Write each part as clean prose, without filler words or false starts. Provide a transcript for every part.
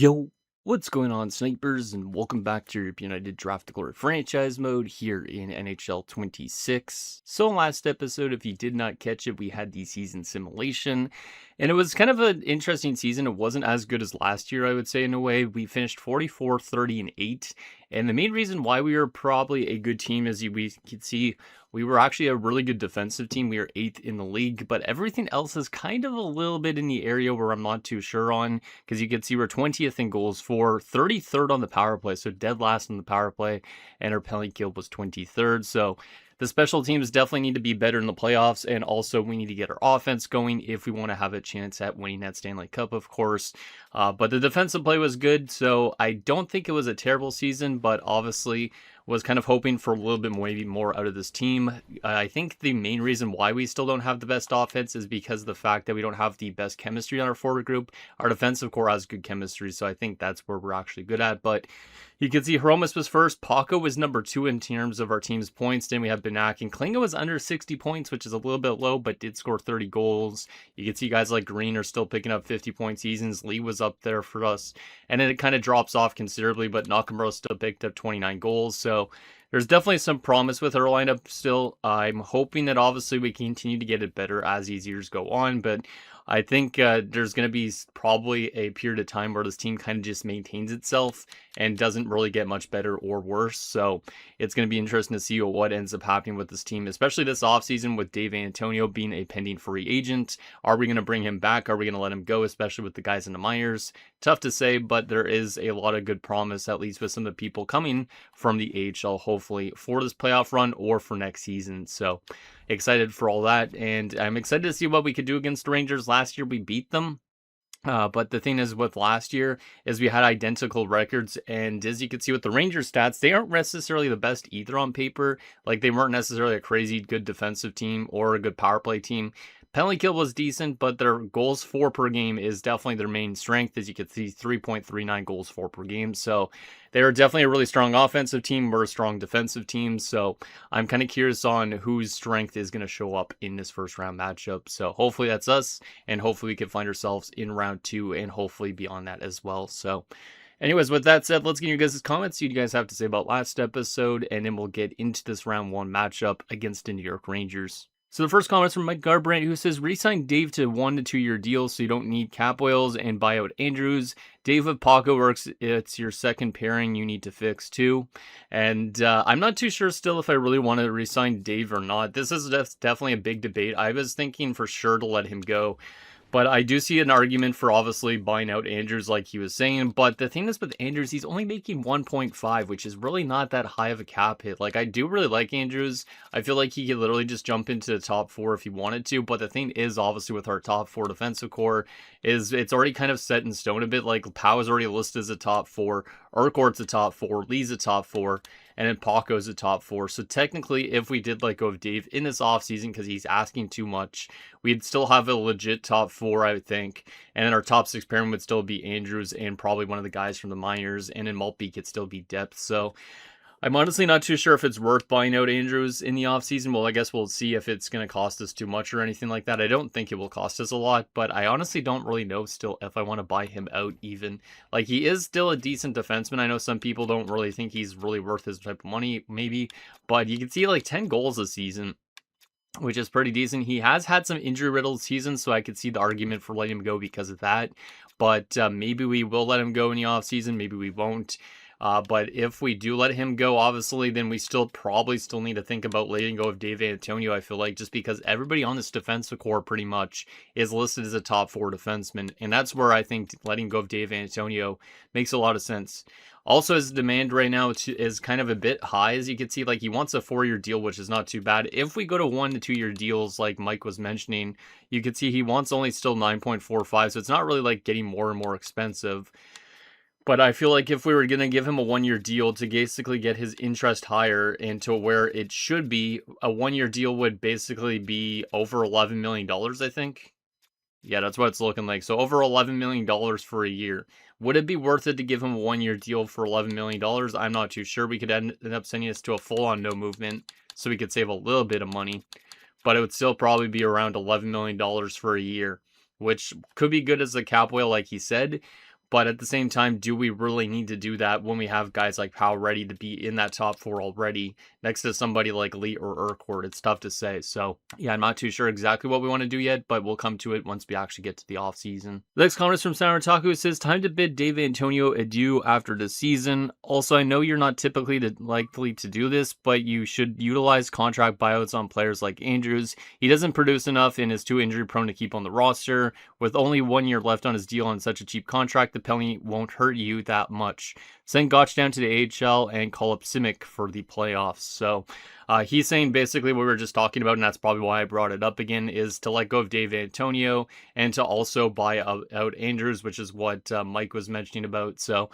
Yo, what's going on, snipers, and welcome back to your Ep.28 Draft Glory franchise mode here in NHL 26. So last episode, if you did not catch it, we had the season simulation, and it was kind of an interesting season. It wasn't as good as last year, I would say, in a way. We finished 44, 30, and 8, and the main reason why we were probably a good team, as we could see, we were actually a really good defensive team. We are 8th in the league, but everything else is kind of a little bit in the area where I'm not too sure on, because you can see we're 20th in goals for, 33rd on the power play, so dead last on the power play, and our penalty kill was 23rd. So the special teams definitely need to be better in the playoffs, and also we need to get our offense going if we want to have a chance at winning that Stanley Cup, of course. But the defensive play was good, so I don't think it was a terrible season, but obviously was kind of hoping for a little bit more, maybe more out of this team. I think the main reason why we still don't have the best offense is because of the fact that we don't have the best chemistry on our forward group. Our defensive core has good chemistry, so I think that's where we're actually good at. But you can see Hromis was first. Paco was number 2 in terms of our team's points. Then we have Benak, and Klinga was under 60 points, which is a little bit low, but did score 30 goals. You can see guys like Green are still picking up 50-point seasons. Lee was up there for us, and then it kind of drops off considerably, but Nakamura still picked up 29 goals. So there's definitely some promise with our lineup still. I'm hoping that obviously we continue to get it better as these years go on, but I think there's going to be probably a period of time where this team kind of just maintains itself and doesn't really get much better or worse. So it's going to be interesting to see what ends up happening with this team, especially this offseason with Dave Antonio being a pending free agent. Are we going to bring him back? Are we going to let him go, especially with the guys in the minors? Tough to say, but there is a lot of good promise, at least with some of the people coming from the AHL, hopefully for this playoff run or for next season. So excited for all that, and I'm excited to see what we could do against the Rangers. Last year we beat them, but the thing is with last year is we had identical records, and as you can see with the Rangers stats, they aren't necessarily the best either on paper. Like, they weren't necessarily a crazy good defensive team or a good power play team. Penalty kill was decent, but their goals for per game is definitely their main strength. As you can see, 3.39 goals for per game. So they're definitely a really strong offensive team. We're a strong defensive team. So I'm kind of curious on whose strength is going to show up in this first round matchup. So hopefully that's us, and hopefully we can find ourselves in round 2 and hopefully beyond that as well. So anyways, with that said, let's get you guys' comments, see what you guys have to say about last episode, and then we'll get into this round 1 matchup against the New York Rangers. So the first comment is from Mike Garbrandt, who says, re-sign Dave to 1 to 2 year deals so you don't need cap oils and buy out Andrews. Dave with Paco works. It's your second pairing you need to fix too. And I'm not too sure still if I really want to re-sign Dave or not. This is definitely a big debate. I was thinking for sure to let him go, but I do see an argument for obviously buying out Andrews like he was saying. But the thing is with Andrews, he's only making 1.5, which is really not that high of a cap hit. Like, I do really like Andrews. I feel like he could literally just jump into the top 4 if he wanted to. But the thing is, obviously, with our top 4 defensive core, is it's already kind of set in stone a bit. Like, Pau is already listed as a top 4. Urquhart's a top 4. Lee's a top 4. And then Paco's a top 4. So technically, if we did let go of Dave in this offseason because he's asking too much, we'd still have a legit top 4, I would think. And then our top 6 pairing would still be Andrews and probably one of the guys from the minors. And then Maltby could still be depth. So I'm honestly not too sure if it's worth buying out Andrews in the offseason. Well, I guess we'll see if it's going to cost us too much or anything like that. I don't think it will cost us a lot, but I honestly don't really know still if I want to buy him out even. Like, he is still a decent defenseman. I know some people don't really think he's really worth his type of money, maybe, but you can see like 10 goals this season, which is pretty decent. He has had some injury-riddled seasons, so I could see the argument for letting him go because of that. But maybe we will let him go in the offseason. Maybe we won't. But if we do let him go, obviously, then we probably still need to think about letting go of Dave Antonio, I feel like, just because everybody on this defensive core pretty much is listed as a top 4 defenseman. And that's where I think letting go of Dave Antonio makes a lot of sense. Also, his demand right now is kind of a bit high, as you can see. Like, he wants a 4-year deal, which is not too bad. If we go to 1 to 2 year deals, like Mike was mentioning, you can see he wants only still 9.45, so it's not really like getting more and more expensive. But I feel like if we were going to give him a 1-year deal to basically get his interest higher and to where it should be, a 1-year deal would basically be over $11 million, I think. Yeah, that's what it's looking like. So over $11 million for a year. Would it be worth it to give him a 1-year deal for $11 million? I'm not too sure. We could end up sending this to a full-on no movement, so we could save a little bit of money. But it would still probably be around $11 million for a year, which could be good as a cap whale, like he said. But at the same time, do we really need to do that when we have guys like Powell ready to be in that top 4 already next to somebody like Lee or Urquhart? It's tough to say. So yeah, I'm not too sure exactly what we want to do yet, but we'll come to it once we actually get to the offseason. The next comment is from Sour Taku. It says, time to bid Dave Antonio adieu after the season. Also, I know you're not typically likely to do this, but you should utilize contract buyouts on players like Andrews. He doesn't produce enough and is too injury prone to keep on the roster. With only 1 year left on his deal on such a cheap contract, the penalty won't hurt you that much. Send Gotch down to the AHL and call up Simic for the playoffs. So he's saying basically what we were just talking about, and that's probably why I brought it up again, is to let go of Dave Antonio and to also buy out Andrews, which is what Mike was mentioning about. So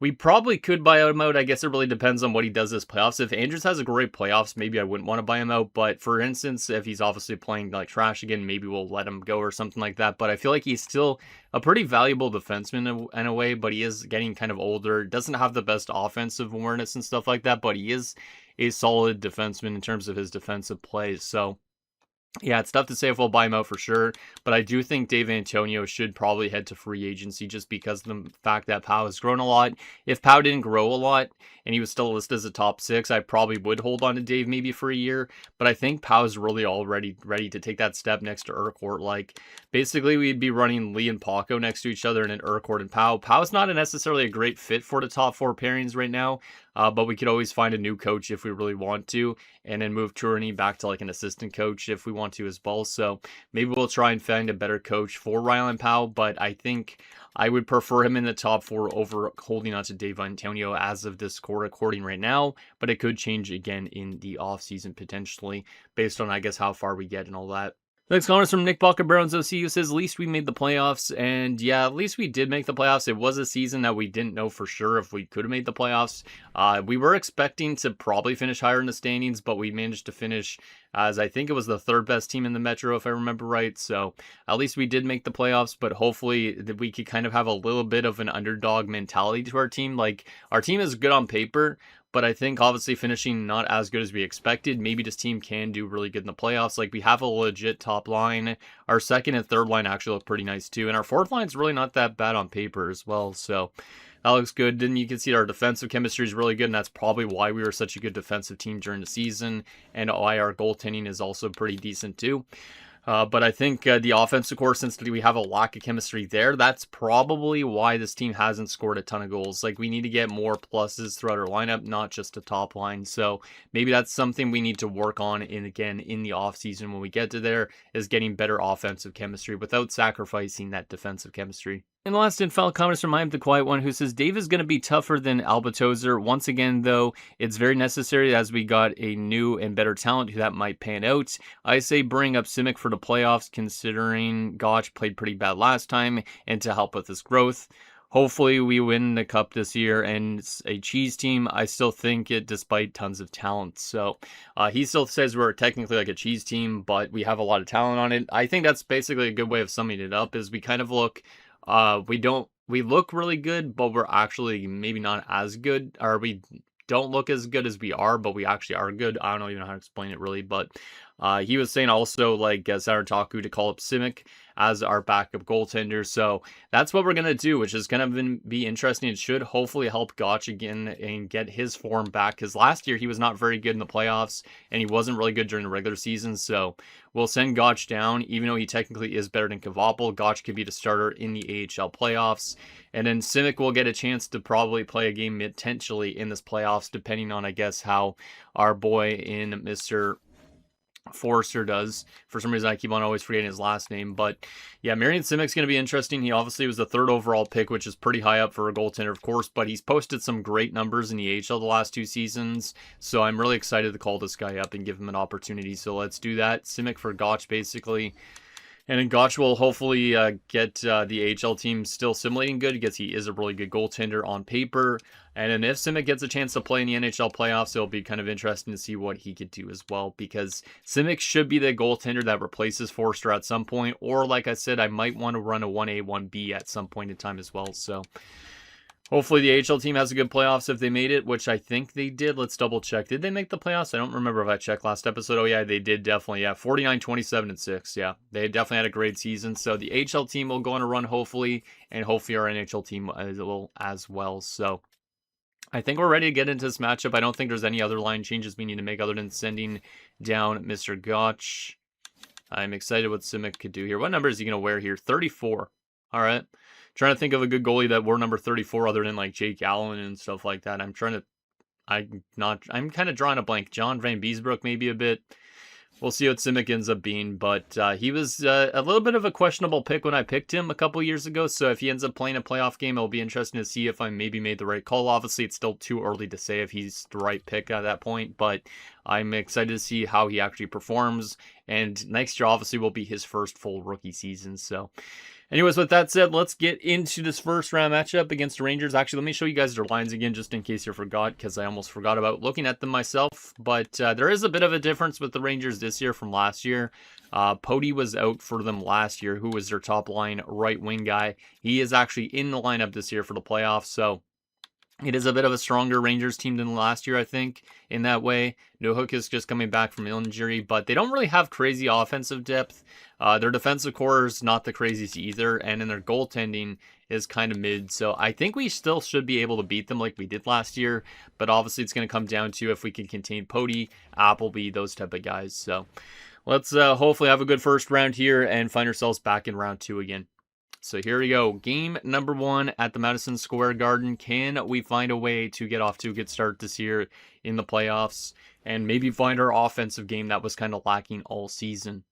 we probably could buy him out. I guess it really depends on what he does this playoffs. If Andrews has a great playoffs, maybe I wouldn't want to buy him out. But for instance, if he's obviously playing like trash again, maybe we'll let him go or something like that. But I feel like he's still a pretty valuable defenseman in a way, but he is getting kind of older. Doesn't have the best offensive awareness and stuff like that, but he is a solid defenseman in terms of his defensive plays. So yeah, it's tough to say if we'll buy him out for sure, but I do think Dave Antonio should probably head to free agency just because of the fact that Powell has grown a lot. If Powell didn't grow a lot and he was still listed as a top 6, I probably would hold on to Dave maybe for a year, but I think Powell's really already ready to take that step next to Urquhart. Like, basically we'd be running Lee and Paco next to each other and then Urquhart and Powell. Powell's not necessarily a great fit for the top 4 pairings right now, but we could always find a new coach if we really want to, and then move Tourney back to like an assistant coach if we want to as well. So maybe we'll try and find a better coach for Rylan Powell, but I think I would prefer him in the top 4 over holding on to Dave Antonio as of this recording right now, but it could change again in the offseason potentially based on, I guess, how far we get and all that. Next comment is from Nick Balker-Browns OC, who says, at least we made the playoffs. And yeah, at least we did make the playoffs. It was a season that we didn't know for sure if we could have made the playoffs. We were expecting to probably finish higher in the standings, but we managed to finish as I think it was the 3rd best team in the Metro, if I remember right. So at least we did make the playoffs, but hopefully that we could kind of have a little bit of an underdog mentality to our team. Like, our team is good on paper, but I think obviously finishing not as good as we expected. Maybe this team can do really good in the playoffs. Like, we have a legit top line. Our 2nd and 3rd line actually look pretty nice too. And our 4th line's really not that bad on paper as well. So that looks good. Then you can see our defensive chemistry is really good. And that's probably why we were such a good defensive team during the season. And why our goaltending is also pretty decent too. But I think the offense, of course, since we have a lack of chemistry there, that's probably why this team hasn't scored a ton of goals. Like, we need to get more pluses throughout our lineup, not just a top line. So maybe that's something we need to work on in the offseason when we get to there, is getting better offensive chemistry without sacrificing that defensive chemistry. And the last infoul comment is from I Am the Quiet One, who says, Dave is going to be tougher than Albatozer. Once again, though, it's very necessary as we got a new and better talent who that might pan out. I say bring up Simic for the playoffs, considering Gotch played pretty bad last time, and to help with his growth. Hopefully we win the cup this year, and it's a cheese team. I still think it, despite tons of talent. So he still says we're technically like a cheese team, but we have a lot of talent on it. I think that's basically a good way of summing it up, is we kind of look... we look really good, but we're actually maybe not as good, or we don't look as good as we are, but we actually are good. I don't even know how to explain it really, but he was saying also, like, Sarataku to call up Simic as our backup goaltender. So that's what we're going to do, which is going to be interesting. It should hopefully help Gotch again and get his form back, because last year he was not very good in the playoffs, and he wasn't really good during the regular season. So we'll send Gotch down, even though he technically is better than Kvapil. Gotch could be the starter in the AHL playoffs. And then Simic will get a chance to probably play a game potentially in this playoffs, depending on, I guess, how our boy in Mr. Forrester does. For some reason, I keep on always forgetting his last name. But yeah, Marian Simic's going to be interesting. He obviously was the 3rd overall pick, which is pretty high up for a goaltender, of course. But he's posted some great numbers in the AHL the last 2 seasons. So I'm really excited to call this guy up and give him an opportunity. So let's do that. Simic for Gotch, basically. And then Gotch will hopefully get the AHL team still simulating good, because he is a really good goaltender on paper. And then if Simic gets a chance to play in the NHL playoffs, it'll be kind of interesting to see what he could do as well, because Simic should be the goaltender that replaces Forster at some point. Or, like I said, I might want to run a 1A, 1B at some point in time as well. So Hopefully the AHL team has a good playoffs if they made it, which I think they did. Let's double check. Did they make the playoffs? I don't remember if I checked last episode. Oh, yeah, they did definitely. Yeah, 49, 27, and 6. Yeah, they definitely had a great season. So the AHL team will go on a run, hopefully, and hopefully our NHL team will as well. So I think we're ready to get into this matchup. I don't think there's any other line changes we need to make other than sending down Mr. Gotch. I'm excited what Simic could do here. What number is he going to wear here? 34. All right. Trying to think of a good goalie that wore number 34 other than like Jake Allen and stuff like that. I'm kind of drawing a blank. John Van Beesbrook maybe a bit. We'll see what Simic ends up being, but he was a little bit of a questionable pick when I picked him a couple years ago, so if he ends up playing a playoff game, it'll be interesting to see if I maybe made the right call. Obviously, it's still too early to say if he's the right pick at that point, but I'm excited to see how he actually performs, and next year, obviously, will be his first full rookie season, so... Anyways, with that said, let's get into this first round matchup against the Rangers. Actually, let me show you guys their lines again, just in case you forgot, because I almost forgot about looking at them myself. But there is a bit of a difference with the Rangers this year from last year. Pody was out for them last year, who was their top line right wing guy. He is actually in the lineup this year for the playoffs, so... It is a bit of a stronger Rangers team than last year, I think, in that way. No Hook is just coming back from injury, but they don't really have crazy offensive depth. Their defensive core is not the craziest either, and then their goaltending is kind of mid. So I think we still should be able to beat them like we did last year, but obviously it's going to come down to if we can contain Pody, Appleby, those type of guys. So let's hopefully have a good first round here and find ourselves back in round 2 again. So here we go. Game number 1 at the Madison Square Garden. Can we find a way to get off to a good start this year in the playoffs and maybe find our offensive game that was kind of lacking all season?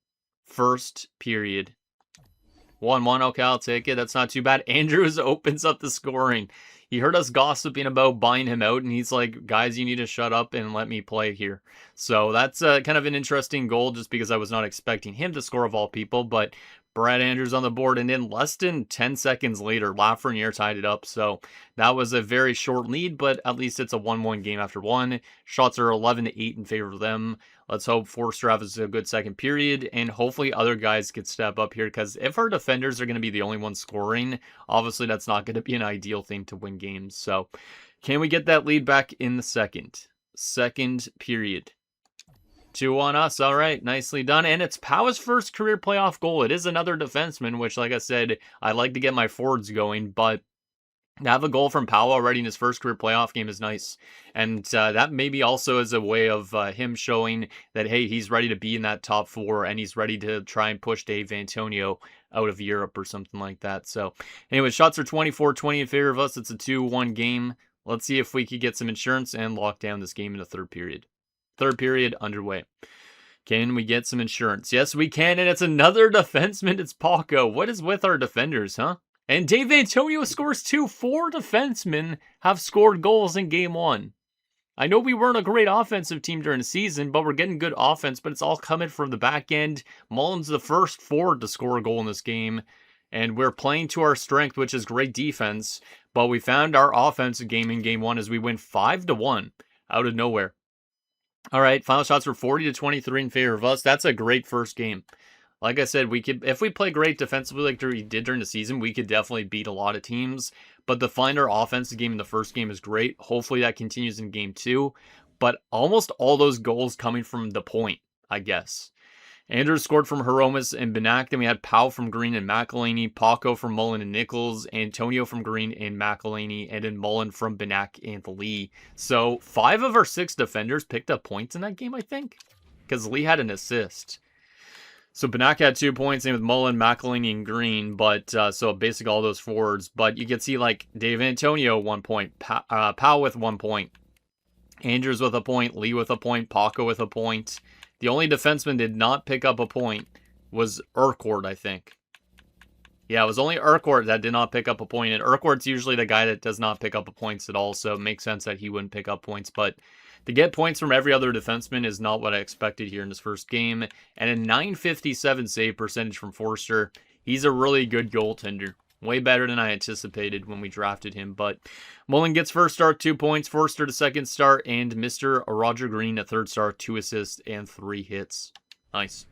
First period. 1-1. Okay, I'll take it. That's not too bad. Andrews opens up the scoring. He heard us gossiping about buying him out, and he's like, guys, you need to shut up and let me play here. So that's kind of an interesting goal just because I was not expecting him to score of all people, but Brad Andrews on the board, and then less than 10 seconds later, Lafreniere tied it up. So that was a very short lead, but at least it's a 1-1 game after 1. Shots are 11-8 in favor of them. Let's hope Forster has a good second period, and hopefully other guys could step up here, because if our defenders are going to be the only ones scoring, obviously that's not going to be an ideal thing to win games. So can we get that lead back in the second period? 2 on us. All right, nicely done. And it's Powell's first career playoff goal. It is another defenseman, which, like I said, I like to get my forwards going, but to have a goal from Powell already in his first career playoff game is nice. And that maybe also is a way of him showing that, hey, he's ready to be in that top 4 and he's ready to try and push Dave Antonio out of Europe or something like that. So anyway, shots are 24-20 in favor of us. It's a 2-1 game. Let's see if we could get some insurance and lock down this game in the third period. Third period underway. Can we get some insurance? Yes, we can, and it's another defenseman. It's Paco. What is with our defenders, huh? And Dave Antonio scores 2. 4 defensemen have scored goals in Game 1. I know we weren't a great offensive team during the season, but we're getting good offense, but it's all coming from the back end. Mullen's the first forward to score a goal in this game, and we're playing to our strength, which is great defense, but we found our offensive game in Game 1 as we win 5-1 out of nowhere. All right, final shots were 40-23 in favor of us. That's a great first game. Like I said, we could, if we play great defensively like we did during the season, we could definitely beat a lot of teams. But to find our offensive game in the first game is great. Hopefully that continues in Game 2. But almost all those goals coming from the point, I guess. Andrews scored from Hromis and Benak. Then we had Powell from Green and McElhaney, Paco from Mullen and Nichols, Antonio from Green and McElhaney, and then Mullen from Benak and Lee. So 5 of our 6 defenders picked up points in that game, I think, because Lee had an assist. So Benak had 2 points, same with Mullen, McElhaney, and Green, but so basically all those forwards. But you can see like Dave Antonio 1 point, Powell with 1 point, Andrews with a point, Lee with a point, Paco with a point. The only defenseman did not pick up a point was Urquhart, I think. Yeah, it was only Urquhart that did not pick up a point, and Urquhart's usually the guy that does not pick up points at all, so it makes sense that he wouldn't pick up points. But to get points from every other defenseman is not what I expected here in this first game. And a .957 save percentage from Forster. He's a really good goaltender. Way better than I anticipated when we drafted him. But Mullen gets first start, 2 points. Forster to second start. And Mr. Roger Green a third start, 2 assists and 3 hits. Nice.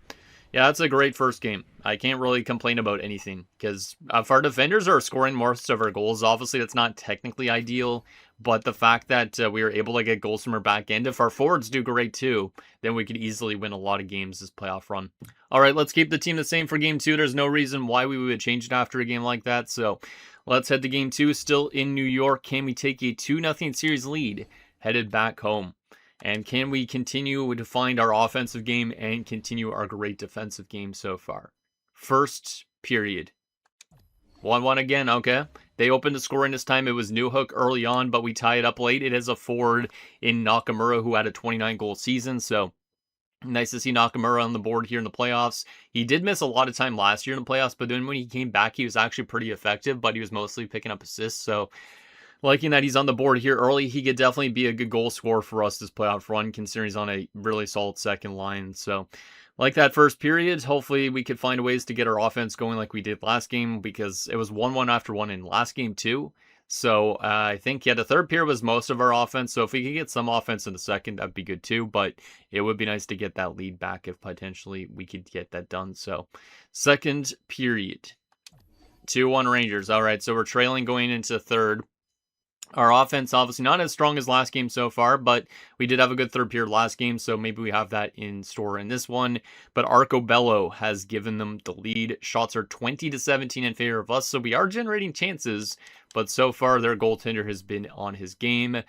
Yeah, that's a great first game. I can't really complain about anything because if our defenders are scoring most of our goals, obviously that's not technically ideal. But the fact that we were able to get goals from our back end, if our forwards do great too, then we could easily win a lot of games this playoff run. All right, let's keep the team the same for game two. There's no reason why we would change it after a game like that. So let's head to game two, still in New York. Can we take a 2-0 series lead headed back home? And can we continue to find our offensive game and continue our great defensive game so far? First period. 1-1 again, okay. They opened the scoring this time. It was Newhook early on, but we tie it up late. It is a forward in Nakamura who had a 29-goal season, so nice to see Nakamura on the board here in the playoffs. He did miss a lot of time last year in the playoffs, but then when he came back, he was actually pretty effective, but he was mostly picking up assists, so liking that he's on the board here early. He could definitely be a good goal scorer for us this playoff run, considering he's on a really solid second line. So, like that first period, hopefully we could find ways to get our offense going like we did last game, because it was 1-1 after one in last game too. So I think, yeah, the third period was most of our offense. So if we could get some offense in the second, that'd be good too. But it would be nice to get that lead back if potentially we could get that done. So second period, 2-1 Rangers. All right, so we're trailing going into third. Our offense, obviously not as strong as last game so far, but we did have a good third period last game, so maybe we have that in store in this one. But Arcobello has given them the lead. Shots are 20-17 in favor of us, so we are generating chances, but so far their goaltender has been on his game.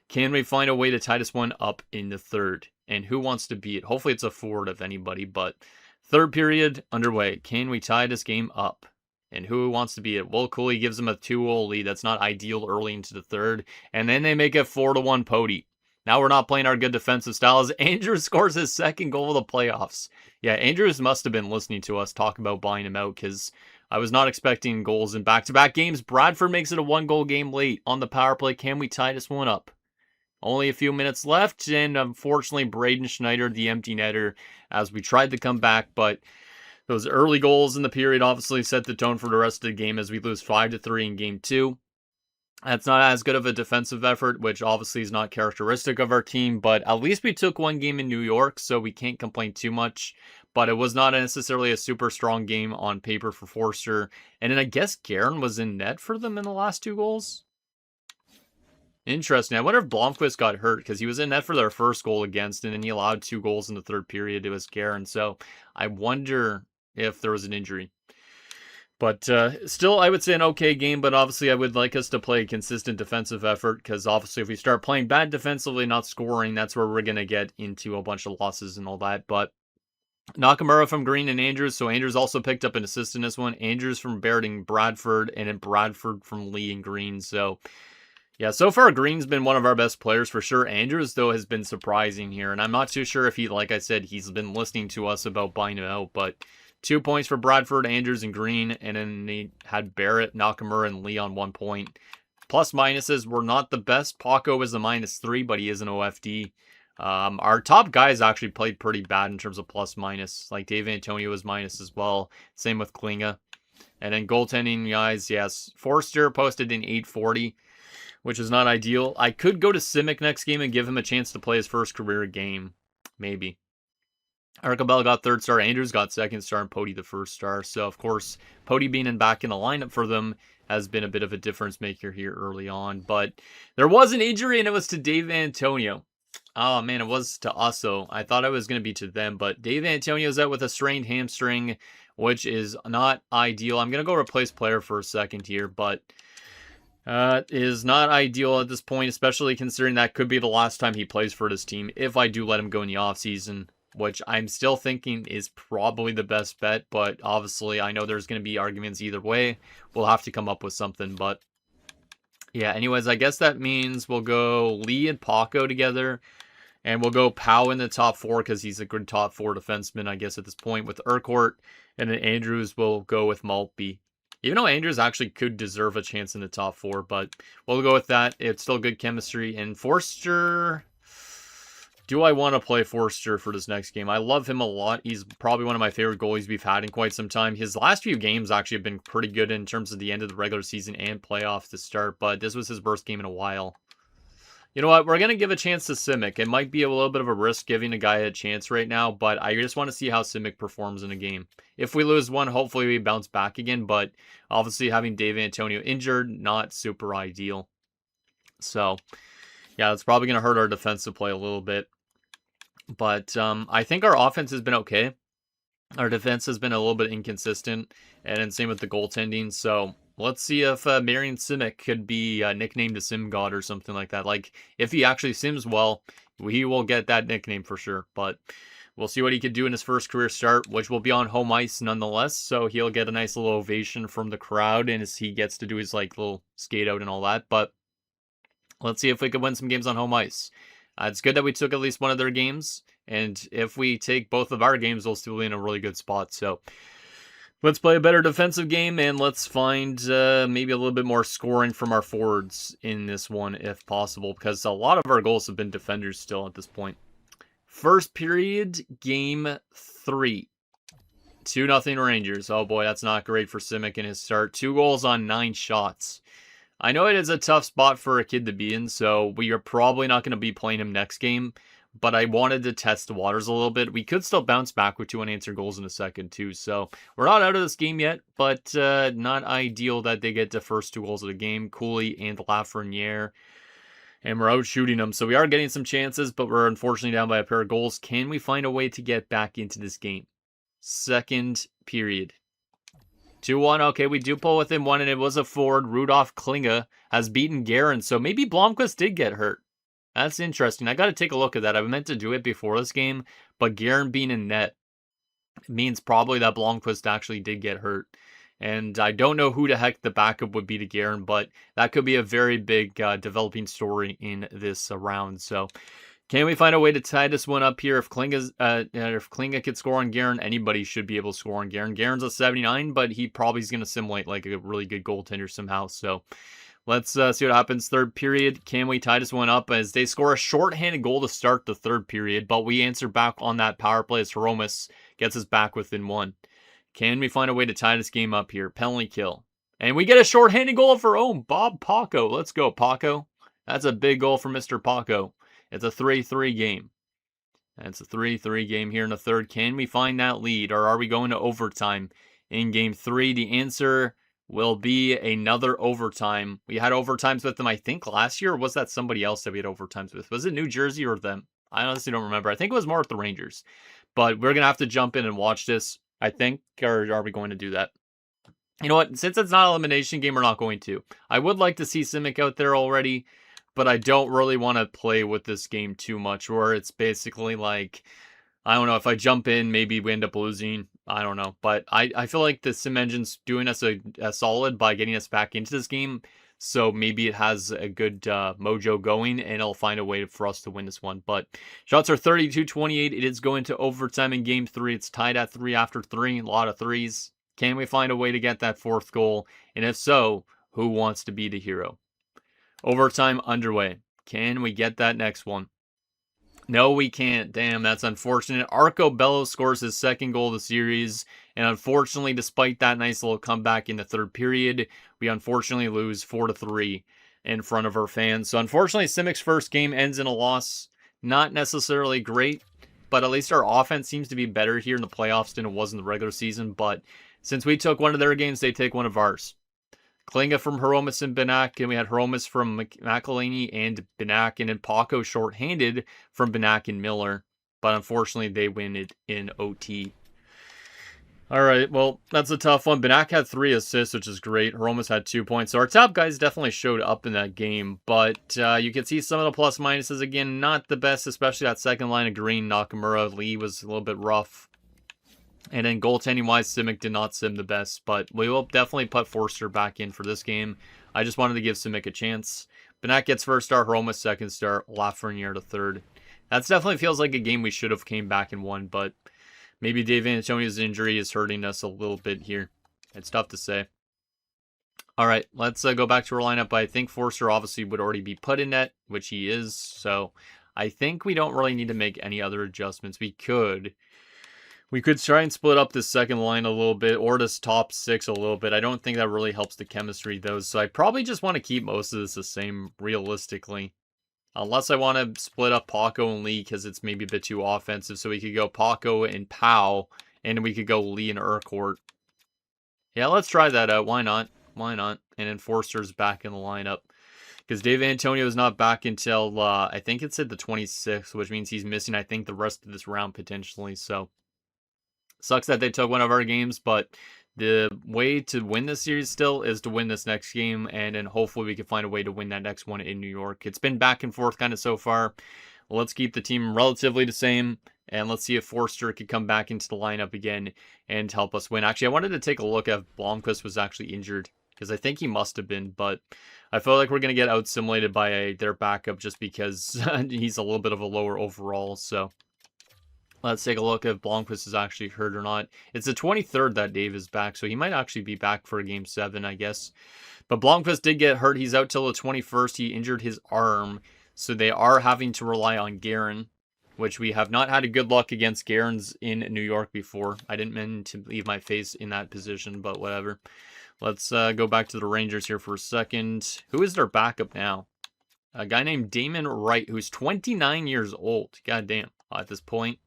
Can we find a way to tie this one up in the third? And who wants to be it? Hopefully it's a forward of anybody, but third period underway. Can we tie this game up? And who wants to be it? Will Cooley gives them a 2-0 lead. That's not ideal early into the third. And then they make it 4-1 Pody. Now we're not playing our good defensive style as Andrews scores his second goal of the playoffs. Yeah, Andrews must have been listening to us talk about buying him out, because I was not expecting goals in back-to-back games. Bradford makes it a 1-goal game late on the power play. Can we tie this one up? Only a few minutes left, and unfortunately Braden Schneider, the empty netter, as we tried to come back, but those early goals in the period obviously set the tone for the rest of the game as we lose 5-3 in game two. That's not as good of a defensive effort, which obviously is not characteristic of our team, but at least we took one game in New York, so we can't complain too much. But it was not necessarily a super strong game on paper for Forster. And then I guess Guerin was in net for them in the last two goals. Interesting. I wonder if Blomqvist got hurt, because he was in net for their first goal against, and then he allowed 2 goals in the third period. It was Guerin, so I wonder if there was an injury. But still, I would say an okay game, but obviously I would like us to play a consistent defensive effort, because obviously if we start playing bad defensively, not scoring, that's where we're going to get into a bunch of losses and all that. But Nakamura from Green and Andrews, so Andrews also picked up an assist in this one. Andrews from Barrett and Bradford, and then Bradford from Lee and Green. So yeah, so far Green's been one of our best players for sure. Andrews, though, has been surprising here, and I'm not too sure if he, like I said, he's been listening to us about buying him out, but 2 points for Bradford, Andrews, and Green, and then they had Barrett, Nakamura, and Lee on 1 point. Plus minuses were not the best. Paco is a -3, but he is an OFD. Our top guys actually played pretty bad in terms of plus minus. Like Dave Antonio was minus as well. Same with Klinga. And then goaltending guys, yes. Forster posted in 840, which is not ideal. I could go to Simic next game and give him a chance to play his first career game. Maybe. Arcobello got third star, Andrews got second star, and Pody the first star. So, of course, Pody being back in the lineup for them has been a bit of a difference maker here early on. But there was an injury, and it was to Dave Antonio. Oh, man, it was to us, though. I thought it was going to be to them. But Dave Antonio's out with a strained hamstring, which is not ideal. I'm going to go replace player for a second here, but is not ideal at this point, especially considering that could be the last time he plays for this team if I do let him go in the offseason, which I'm still thinking is probably the best bet, but obviously I know there's going to be arguments either way. We'll have to come up with something, but yeah, anyways, I guess that means we'll go Lee and Paco together, and we'll go Powell in the top 4 because he's a good top 4 defenseman, I guess, at this point, with Urquhart, and then Andrews will go with Maltby. Even though Andrews actually could deserve a chance in the top 4, but we'll go with that. It's still good chemistry. And Forster, do I want to play Forster for this next game? I love him a lot. He's probably one of my favorite goalies we've had in quite some time. His last few games actually have been pretty good in terms of the end of the regular season and playoff to start, but this was his worst game in a while. You know what? We're going to give a chance to Simic. It might be a little bit of a risk giving a guy a chance right now, but I just want to see how Simic performs in a game. If we lose one, hopefully we bounce back again, but obviously having Dave Antonio injured, not super ideal. So, yeah, that's probably going to hurt our defensive play a little bit. But I think our offense has been okay. Our defense has been a little bit inconsistent, and then same with the goaltending. So let's see if Marian Simic could be nicknamed a Sim God or something like that. Like, if he actually sims well, he will get that nickname for sure. But we'll see what he could do in his first career start, which will be on home ice nonetheless. So he'll get a nice little ovation from the crowd, and as he gets to do his like little skate out and all that. But let's see if we could win some games on home ice. It's good that we took at least one of their games, and if we take both of our games, we'll still be in a really good spot. So let's play a better defensive game, and let's find maybe a little bit more scoring from our forwards in this one, if possible, because a lot of our goals have been defenders still at this point. First period, game 3. 2-0 Rangers. Oh boy, that's not great for Simic in his start. 2 goals on 9 shots. I know it is a tough spot for a kid to be in, so we are probably not going to be playing him next game, but I wanted to test the waters a little bit. We could still bounce back with 2 unanswered goals in a second, too, so we're not out of this game yet, but not ideal that they get the first 2 goals of the game, Cooley and Lafreniere, and we're out shooting them, so we are getting some chances, but we're unfortunately down by a pair of goals. Can we find a way to get back into this game? Second period. 2-1, okay, we do pull within 1, and it was a forward. Rudolph Klinga has beaten Guerin, so maybe Blomqvist did get hurt. That's interesting. I got to take a look at that. I meant to do it before this game, but Guerin being in net means probably that Blomqvist actually did get hurt. And I don't know who the heck the backup would be to Guerin, but that could be a very big developing story in this round. So can we find a way to tie this one up here? If Klinga could score on Guerin, anybody should be able to score on Guerin. Guerin's a 79, but he probably is going to simulate like a really good goaltender somehow. So let's see what happens. Third period, can we tie this one up as they score a shorthanded goal to start the third period, but we answer back on that power play as Hromis gets us back within 1. Can we find a way to tie this game up here? Penalty kill. And we get a shorthanded goal for Bob Paco. Let's go, Paco. That's a big goal for Mr. Paco. It's a 3-3 game. It's a 3-3 game here in the third. Can we find that lead, or are we going to overtime in game 3? The answer will be another overtime. We had overtimes with them, I think, last year, or was that somebody else that we had overtimes with? Was it New Jersey or them? I honestly don't remember. I think it was more with the Rangers. But we're going to have to jump in and watch this, I think, or are we going to do that? You know what? Since it's not an elimination game, we're not going to. I would like to see Simic out there already, but I don't really want to play with this game too much, where it's basically like, I don't know, if I jump in, maybe we end up losing. I don't know. But I feel like the Sim Engine's doing us a solid by getting us back into this game. So maybe it has a good mojo going, and it'll find a way for us to win this one. But shots are 32-28. It is going to overtime in game 3. It's tied at 3 after 3. A lot of threes. Can we find a way to get that 4th goal? And if so, who wants to be the hero? Overtime underway. Can we get that next one? No, we can't. Damn, that's unfortunate. Arco Bello scores his 2nd goal of the series. And unfortunately, despite that nice little comeback in the third period, we unfortunately lose 4-3 in front of our fans. So unfortunately, Simic's first game ends in a loss. Not necessarily great, but at least our offense seems to be better here in the playoffs than it was in the regular season. But since we took one of their games, they take one of ours. Klinga from Hromis and Benak, and we had Hromis from McElhaney and Benak, and then Paco shorthanded from Benak and Miller. But unfortunately, they win it in OT. All right, well, that's a tough one. Benak had 3 assists, which is great. Hromis had 2 points. So our top guys definitely showed up in that game. But you can see some of the plus minuses. Again, not the best, especially that second line of Green. Nakamura, Lee was a little bit rough. And then goaltending-wise, Simic did not sim the best, but we will definitely put Forster back in for this game. I just wanted to give Simic a chance. Benak gets first star, Hromis second star, Lafreniere to third. That definitely feels like a game we should have came back and won, but maybe Dave Antonio's injury is hurting us a little bit here. It's tough to say. All right, let's go back to our lineup. I think Forster obviously would already be put in net, which he is, so I think we don't really need to make any other adjustments. We could try and split up this second line a little bit, or this top 6 a little bit. I don't think that really helps the chemistry, though, so I probably just want to keep most of this the same, realistically. Unless I want to split up Paco and Lee because it's maybe a bit too offensive. So we could go Paco and Pow, and we could go Lee and Urquhart. Yeah, let's try that out. Why not? Why not? And then Forster's back in the lineup. Because Dave Antonio is not back until, I think it's at the 26th, which means he's missing, I think, the rest of this round potentially. So, sucks that they took one of our games, but the way to win this series still is to win this next game, and then hopefully we can find a way to win that next one in New York. It's been back and forth kind of so far. Let's keep the team relatively the same, and let's see if Forster could come back into the lineup again and help us win. Actually, I wanted to take a look if Blomqvist was actually injured, because I think he must have been, but I feel like we're going to get out-simulated by their backup just because he's a little bit of a lower overall, so let's take a look if Blomqvist is actually hurt or not. It's the 23rd that Dave is back, so he might actually be back for Game 7, I guess. But Blomqvist did get hurt. He's out till the 21st. He injured his arm, so they are having to rely on Guerin, which we have not had a good luck against Guerin's in New York before. I didn't mean to leave my face in that position, but whatever. Let's go back to the Rangers here for a second. Who is their backup now? A guy named Damon Wright, who's 29 years old. God damn, at this point.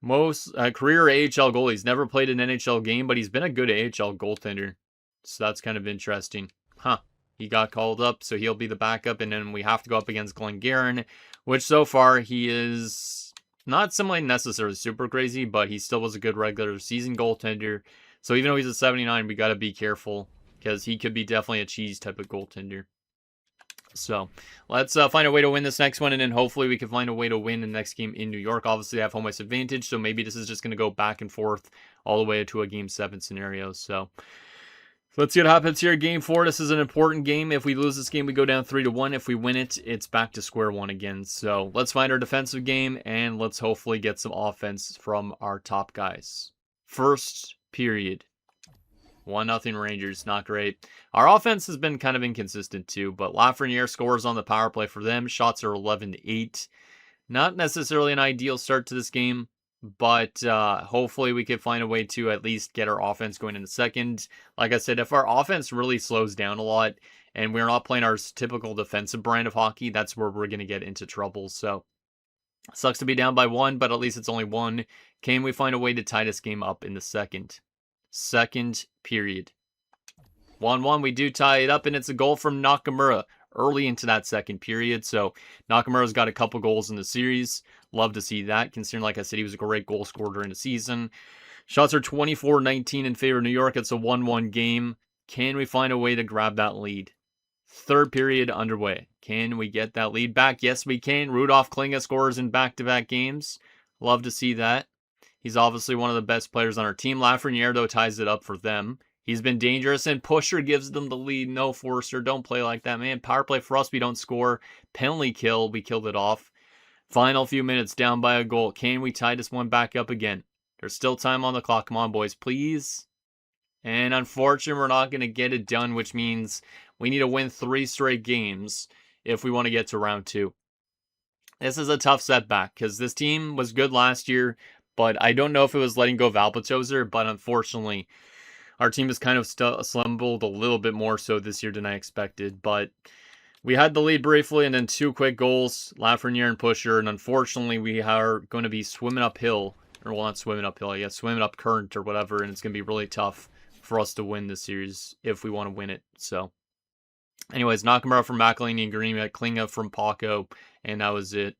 Most career AHL goalie. He's never played an NHL game, but he's been a good AHL goaltender. So that's kind of interesting. Huh. He got called up, so he'll be the backup, and then we have to go up against Glenn Guerin, which so far he is not somebody necessarily super crazy, but he still was a good regular season goaltender. So even though he's a 79, we got to be careful because he could be definitely a cheese type of goaltender. So let's find a way to win this next one, and then hopefully we can find a way to win the next game in New York. Obviously, I have home ice advantage, so maybe this is just going to go back and forth all the way to a Game 7 scenario. So let's see what happens here. Game 4, this is an important game. If we lose this game, we go down 3-1. If we win it, it's back to square one again. So let's find our defensive game, and let's hopefully get some offense from our top guys. First period. 1-0 Rangers, not great. Our offense has been kind of inconsistent too, but Lafreniere scores on the power play for them. Shots are 11-8. Not necessarily an ideal start to this game, but hopefully we can find a way to at least get our offense going in the second. Like I said, if our offense really slows down a lot and we're not playing our typical defensive brand of hockey, that's where we're going to get into trouble. So sucks to be down by 1, but at least it's only 1. Can we find a way to tie this game up in the second? Second period. 1-1, we do tie it up, and it's a goal from Nakamura early into that second period. So Nakamura's got a couple goals in the series. Love to see that, considering, like I said, he was a great goal scorer during the season. Shots are 24-19 in favor of New York. It's a 1-1 game. Can we find a way to grab that lead? Third period underway. Can we get that lead back? Yes, we can. Rudolph Klinga scores in back-to-back games. Love to see that. He's obviously one of the best players on our team. Lafreniere, though, ties it up for them. He's been dangerous, and Pusher gives them the lead. No, Forster, don't play like that, man. Power play for us, we don't score. Penalty kill, we killed it off. Final few minutes, down by a goal. Can we tie this one back up again? There's still time on the clock. Come on, boys, please. And unfortunately, we're not going to get it done, which means we need to win 3 straight games if we want to get to round 2. This is a tough setback because this team was good last year, but I don't know if it was letting go of Alpetozer, but unfortunately, our team has kind of stumbled a little bit more so this year than I expected. But we had the lead briefly, and then 2 quick goals, Lafreniere and Pusher, and unfortunately, we are going to be swimming uphill, or well, not swimming uphill, I guess, swimming up current or whatever, and it's going to be really tough for us to win this series if we want to win it. So, anyways, Nakamura from McElhinney and Green, Klinga from Paco, and that was it.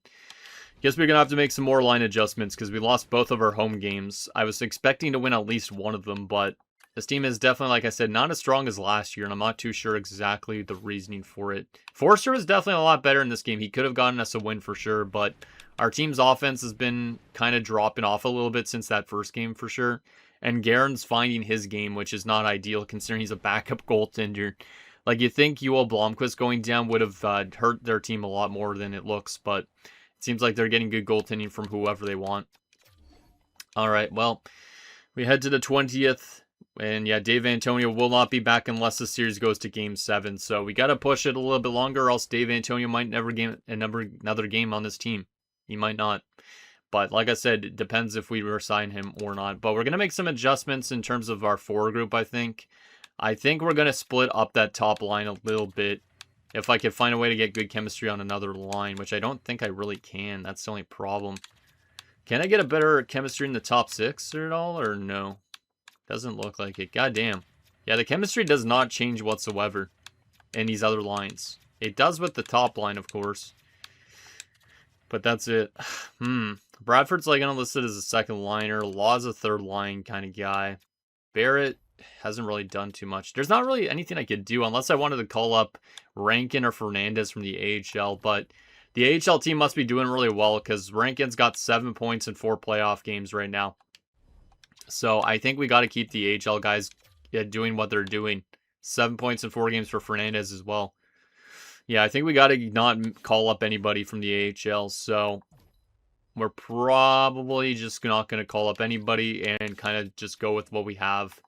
Guess we're going to have to make some more line adjustments because we lost both of our home games. I was expecting to win at least one of them, but this team is definitely, like I said, not as strong as last year, and I'm not too sure exactly the reasoning for it. Forster was definitely a lot better in this game. He could have gotten us a win for sure, but our team's offense has been kind of dropping off a little bit since that first game for sure. And Guerin's finding his game, which is not ideal considering he's a backup goaltender. Like, you think Joel Blomqvist going down would have hurt their team a lot more than it looks, but it seems like they're getting good goaltending from whoever they want. All right, well, we head to the 20th. And yeah, Dave Antonio will not be back unless the series goes to Game 7. So we got to push it a little bit longer, or else Dave Antonio might never get another game on this team. He might not. But like I said, it depends if we resign him or not. But we're going to make some adjustments in terms of our forward group, I think. I think we're going to split up that top line a little bit. If I could find a way to get good chemistry on another line, which I don't think I really can. That's the only problem. Can I get a better chemistry in the top 6 or at all, or no? Doesn't look like it. God damn. Yeah, the chemistry does not change whatsoever in these other lines. It does with the top line, of course. But that's it. Bradford's like listed as a second liner. Law's a third line kind of guy. Barrett hasn't really done too much. There's not really anything I could do unless I wanted to call up Rankin or Fernandez from the AHL, but the AHL team must be doing really well because Rankin's got 7 points in 4 playoff games right now. So I think we got to keep the AHL guys doing what they're doing. 7 points in 4 games for Fernandez as well. Yeah, I think we got to not call up anybody from the AHL, so we're probably just not going to call up anybody and kind of just go with what we have.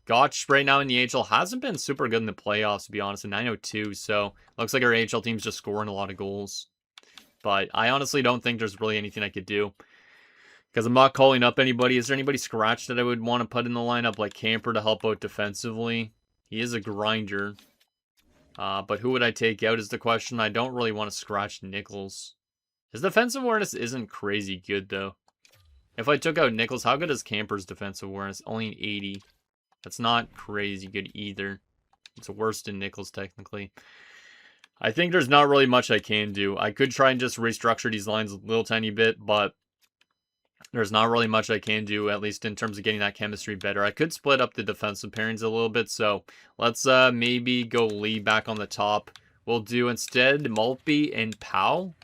Gotch right now in the AHL hasn't been super good in the playoffs, to be honest, in 902, so looks like our AHL team's just scoring a lot of goals. But I honestly don't think there's really anything I could do because I'm not calling up anybody. Is there anybody scratched that I would want to put in the lineup, like Camper, to help out defensively? He is a grinder. But who would I take out is the question. I don't really want to scratch Nichols. His defensive awareness isn't crazy good, though. If I took out Nichols, how good is Camper's defensive awareness? Only an 80. That's not crazy good either. It's worse than Nichols, technically. I think there's not really much I can do. I could try and just restructure these lines a little tiny bit, but there's not really much I can do, at least in terms of getting that chemistry better. I could split up the defensive pairings a little bit, so let's maybe go Lee back on the top. We'll do instead Maltby and Powell,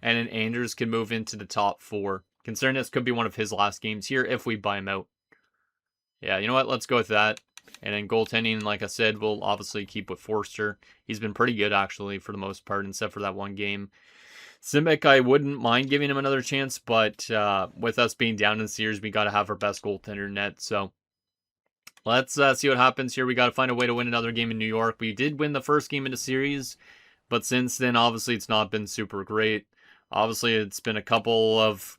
and then Anders can move into the top 4. Considering this could be one of his last games here if we buy him out. Yeah, you know what? Let's go with that. And then goaltending, like I said, we'll obviously keep with Forster. He's been pretty good, actually, for the most part, except for that one game. Simic, I wouldn't mind giving him another chance, but with us being down in the series, we got to have our best goaltender net. So let's see what happens here. We got to find a way to win another game in New York. We did win the first game in the series, but since then, obviously, it's not been super great. Obviously, it's been a couple of,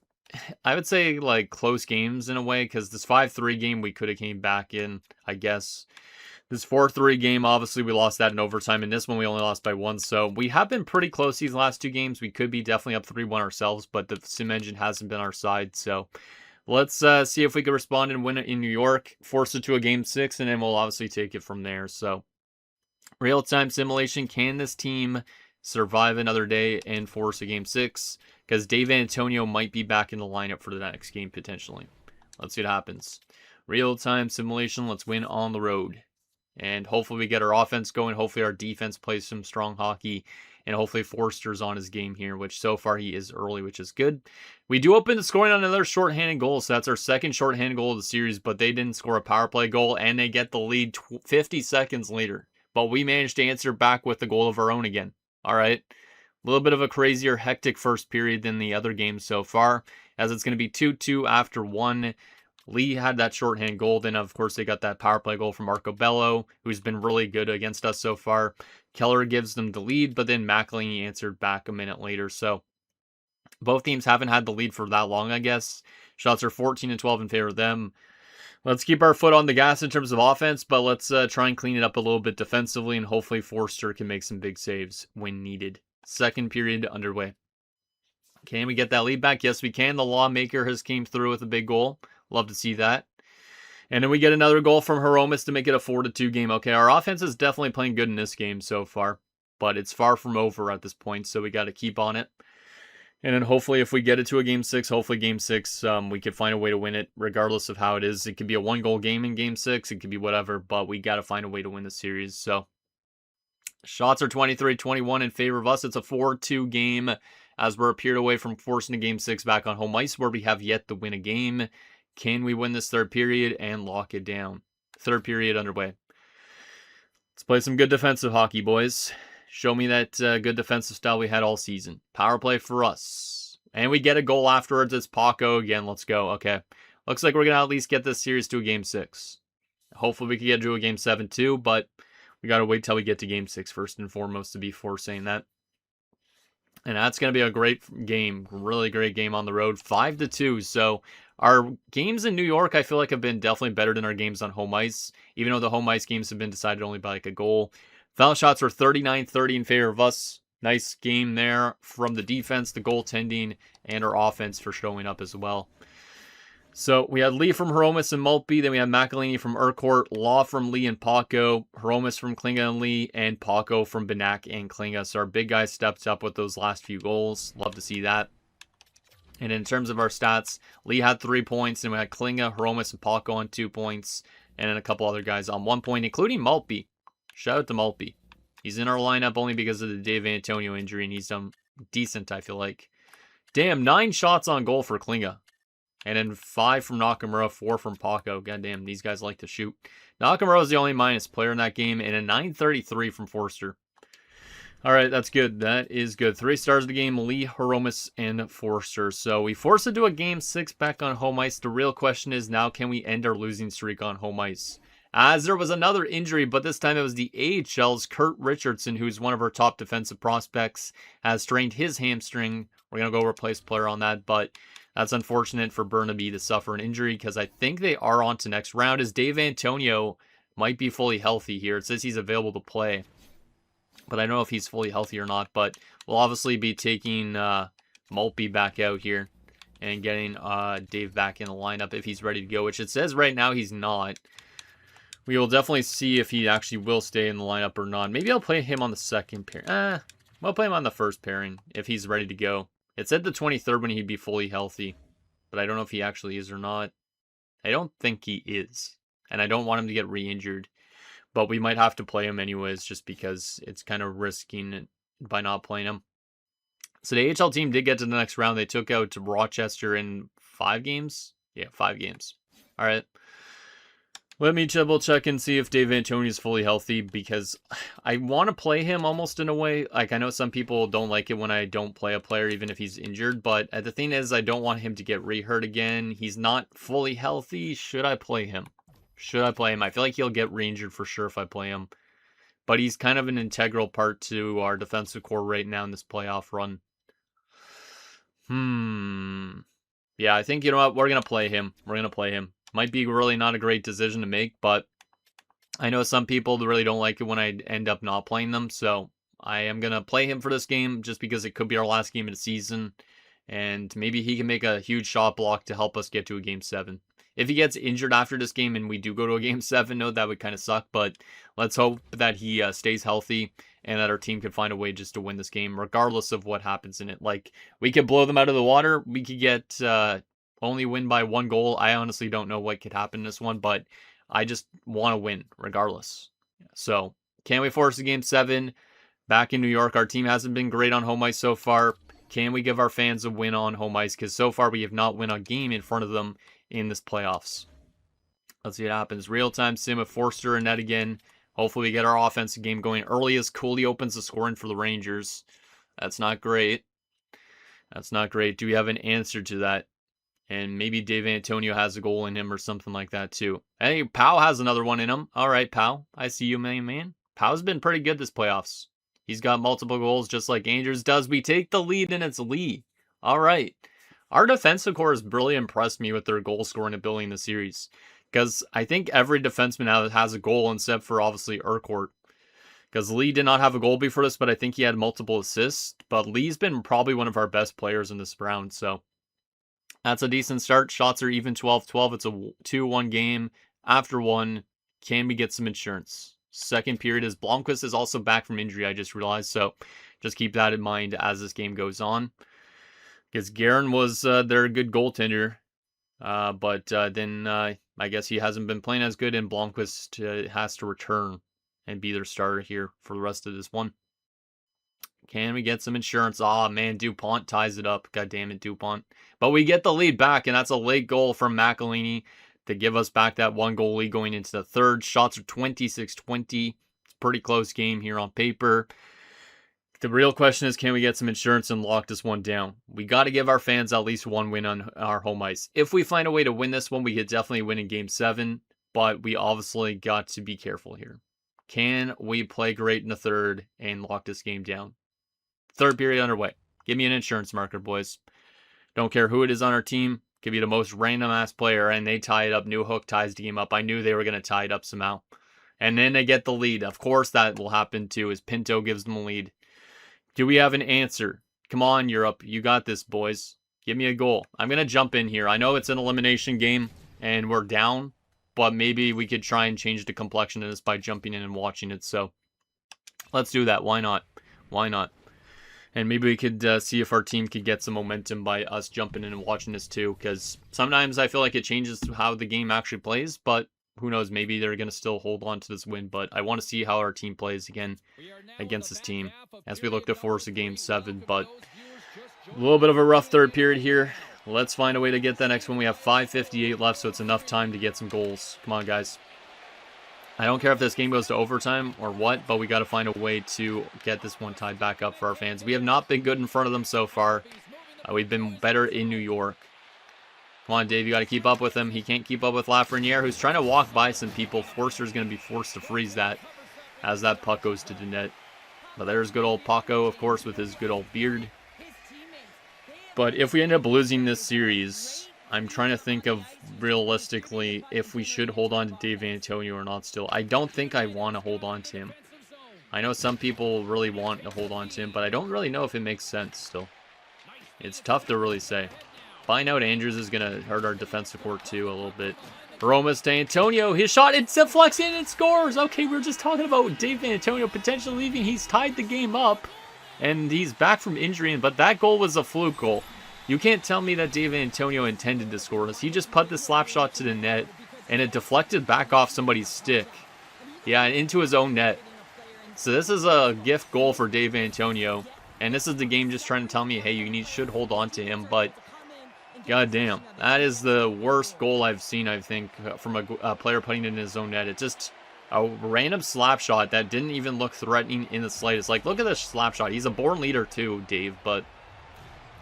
I would say, like, close games in a way, because this 5-3 game, we could have came back in, I guess. This 4-3 game, obviously, we lost that in overtime. And this one, we only lost by 1. So we have been pretty close these last 2 games. We could be definitely up 3-1 ourselves, but the sim engine hasn't been our side. So let's see if we can respond and win it in New York, force it to a game 6, and then we'll obviously take it from there. So real-time simulation, can this team survive another day and force a game 6? Because Dave Antonio might be back in the lineup for the next game, potentially. Let's see what happens. Real-time simulation, let's win on the road. And hopefully we get our offense going. Hopefully our defense plays some strong hockey. And hopefully Forster's on his game here, which so far he is early, which is good. We do open the scoring on another shorthanded goal. So that's our second shorthanded goal of the series. But they didn't score a power play goal. And they get the lead 50 seconds later. But we managed to answer back with the goal of our own again. All right. A little bit of a crazier, hectic first period than the other games so far. As it's going to be 2-2 after 1. Lee had that shorthand goal. Then, of course, they got that power play goal from Marco Bello, who's been really good against us so far. Keller gives them the lead, but then McElhinney answered back a minute later. So both teams haven't had the lead for that long, I guess. Shots are 14-12 in favor of them. Let's keep our foot on the gas in terms of offense, but let's try and clean it up a little bit defensively, and hopefully Forster can make some big saves when needed. Second period underway. Can we get that lead back? Yes, we can. The Lawmaker has came through with a big goal. Love to see that. And then we get another goal from Hromis to make it a 4-2 game. Okay, our offense is definitely playing good in this game so far, but it's far from over at this point, so we got to keep on it. And then hopefully if we get it to a game 6, hopefully game 6, we can find a way to win it regardless of how it is. It could be a 1-goal game in game 6. It could be whatever, but we got to find a way to win the series. So shots are 23-21 in favor of us. It's a 4-2 game as we're a period away from forcing a game 6 back on home ice where we have yet to win a game. Can we win this third period and lock it down? Third period underway. Let's play some good defensive hockey, boys. Show me that good defensive style we had all season. Power play for us. And we get a goal afterwards. It's Paco again. Let's go. Okay. Looks like we're going to at least get this series to a game 6. Hopefully we can get to a game 7 too, but we got to wait till we get to game 6 first and foremost to be saying that. And that's going to be a great game. Really great game on the road. 5-2. So our games in New York, I feel like, have been definitely better than our games on home ice. Even though the home ice games have been decided only by like a goal. Foul shots were 39-30 in favor of us. Nice game there from the defense, the goaltending, and our offense for showing up as well. So we had Lee from Hromis and Maltby. Then we had McElhinney from Urquhart, Law from Lee and Paco, Hromis from Klinga and Lee, and Paco from Benak and Klinga. So our big guys stepped up with those last few goals. Love to see that. And in terms of our stats, Lee had 3 points, and we had Klinga, Hromis, and Paco on 2 points, and then a couple other guys on 1 point, including Maltby. Shout out to Maltby. He's in our lineup only because of the Dave Antonio injury, and he's done decent, I feel like. Damn, 9 shots on goal for Klinga. And then 5 from Nakamura, 4 from Paco. Goddamn, these guys like to shoot. Nakamura was the only minus player in that game, and a 933 from Forster. All right, that's good. That is good. 3 stars of the game, Lee, Hromis, and Forster. So we forced to do a game 6 back on home ice. The real question is now, can we end our losing streak on home ice? As there was another injury, but this time it was the AHL's Kurt Richardson, who's one of our top defensive prospects, has strained his hamstring. We're going to go replace player on that, but that's unfortunate for Burnaby to suffer an injury because I think they are on to next round as Dave Antonio might be fully healthy here. It says he's available to play, but I don't know if he's fully healthy or not. But we'll obviously be taking Maltby back out here and getting Dave back in the lineup if he's ready to go, which it says right now he's not. We will definitely see if he actually will stay in the lineup or not. Maybe I'll play him on the second pairing. I'll play him on the first pairing if he's ready to go. It said the 23rd when he'd be fully healthy, but I don't know if he actually is or not. I don't think he is, and I don't want him to get re-injured, but we might have to play him anyways just because it's kind of risking it by not playing him. So the AHL team did get to the next round. They took out Rochester in 5 games. Yeah, 5 games. All right. Let me double check and see if Dave Antonio is fully healthy because I want to play him almost in a way. Like, I know some people don't like it when I don't play a player even if he's injured, but the thing is I don't want him to get re-hurt again. He's not fully healthy. Should I play him? Should I play him? I feel like he'll get re-injured for sure if I play him, but he's kind of an integral part to our defensive core right now in this playoff run. Yeah, I think, you know what? We're going to play him. We're going to play him. Might be really not a great decision to make, but I know some people really don't like it when I end up not playing them, so I am going to play him for this game just because it could be our last game of the season, and maybe he can make a huge shot block to help us get to a Game 7. If he gets injured after this game and we do go to a Game 7, no, that would kind of suck, but let's hope that he stays healthy and that our team can find a way just to win this game, regardless of what happens in it. Like, we could blow them out of the water, we could get only win by 1 goal. I honestly don't know what could happen in this one, but I just want to win regardless. So, can we force a Game 7 back in New York? Our team hasn't been great on home ice so far. Can we give our fans a win on home ice? Because so far we have not won a game in front of them in this playoffs. Let's see what happens. Real-time sim with Forster and net again. Hopefully we get our offensive game going early as Cooley opens the scoring for the Rangers. That's not great. That's not great. Do we have an answer to that? And maybe Dave Antonio has a goal in him or something like that too. Hey, Powell has another one in him. All right, Powell. I see you, man. Powell's been pretty good this playoffs. He's got multiple goals just like Andrews does. We take the lead and it's Lee. All right. Our defensive core has really impressed me with their goal scoring ability in the series. Because I think every defenseman now has a goal except for obviously Urquhart. Because Lee did not have a goal before this, but I think he had multiple assists. But Lee's been probably one of our best players in this round, so that's a decent start. Shots are even 12-12. It's a 2-1 game. After 1, can we get some insurance? Second period is Blomqvist is also back from injury, I just realized. So just keep that in mind as this game goes on. Because Guerin was their good goaltender. But then I guess he hasn't been playing as good, and Blomqvist has to return and be their starter here for the rest of this one. Can we get some insurance? Ah, man, DuPont ties it up. God damn it, DuPont. But we get the lead back, and that's a late goal from McElhinney to give us back that 1-goal lead going into the third. Shots are 26-20. It's a pretty close game here on paper. The real question is, can we get some insurance and lock this one down? We got to give our fans at least 1 win on our home ice. If we find a way to win this one, we could definitely win in Game 7, but we obviously got to be careful here. Can we play great in the third and lock this game down? Third period underway. Give me an insurance marker, boys. Don't care who it is on our team. Could be the most random ass player, and they tie it up. New Hook ties the game up. I knew they were going to tie it up somehow. And then they get the lead. Of course that will happen too, as Pinto gives them a lead. Do we have an answer? Come on, Europe. You got this, boys. Give me a goal. I'm going to jump in here. I know it's an elimination game, and we're down, but maybe we could try and change the complexion of this by jumping in and watching it. So let's do that. Why not? Why not? And maybe we could see if our team could get some momentum by us jumping in and watching this too, because sometimes I feel like it changes how the game actually plays, but who knows, maybe they're going to still hold on to this win, but I want to see how our team plays again against this team as we look to force a game 7, but a little bit of a rough third period here. Let's find a way to get that next one. We have 5:58 left, so it's enough time to get some goals. Come on, guys. I don't care if this game goes to overtime or what, but we got to find a way to get this one tied back up for our fans. We have not been good in front of them so far. We've been better in New York. Come on, Dave, you got to keep up with him. He can't keep up with Lafreniere, who's trying to walk by some people. Forster's going to be forced to freeze that as that puck goes to the net. But there's good old Paco, of course, with his good old beard. But if we end up losing this series, I'm trying to think of realistically if we should hold on to Dave Antonio or not still. I don't think I want to hold on to him. I know some people really want to hold on to him, but I don't really know if it makes sense still. It's tough to really say. Buying out Andrews is going to hurt our defensive core too a little bit. Romas to Antonio. His shot, it deflects in and scores. Okay, we were just talking about Dave Antonio potentially leaving. He's tied the game up, and he's back from injury, but that goal was a fluke goal. You can't tell me that Dave Antonio intended to score this. He just put the slap shot to the net, and it deflected back off somebody's stick. Yeah, and into his own net. So this is a gift goal for Dave Antonio, and this is the game just trying to tell me, hey, you should hold on to him, but goddamn, that is the worst goal I've seen, I think, from a player putting it in his own net. It's just a random slap shot that didn't even look threatening in the slightest. Like, look at this slap shot. He's a born leader too, Dave, but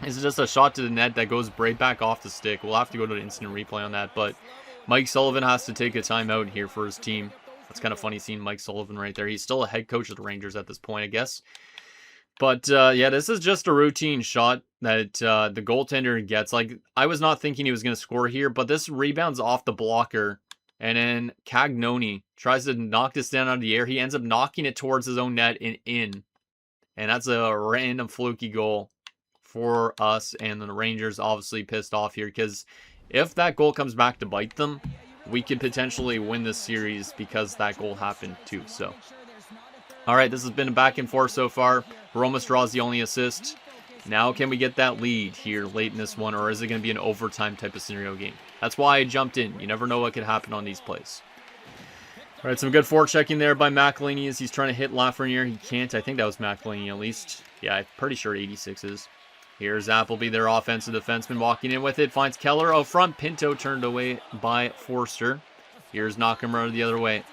it's just a shot to the net that goes right back off the stick. We'll have to go to an instant replay on that, but Mike Sullivan has to take a timeout here for his team. That's kind of funny seeing Mike Sullivan right there. He's still a head coach of the Rangers at this point, I guess. But, yeah, this is just a routine shot that the goaltender gets. Like, I was not thinking he was going to score here, but this rebounds off the blocker. And then Cagnoni tries to knock this down out of the air. He ends up knocking it towards his own net and in. And that's a random fluky goal for us. And the Rangers obviously pissed off here, because if that goal comes back to bite them, we could potentially win this series because that goal happened too. So, all right, this has been a back and forth so far. Romas draws the only assist. Now can we get that lead here late in this one, or is it going to be an overtime type of scenario game? That's why I jumped in. You never know what could happen on these plays. All right, some good forechecking there by McElhinney as he's trying to hit Lafreniere. He can't. I think that was McElhinney at least. Yeah, I'm pretty sure 86 is. Here's Appleby, their offensive defenseman, walking in with it. Finds Keller out front. Pinto turned away by Forster. Here's Nakamura the other way.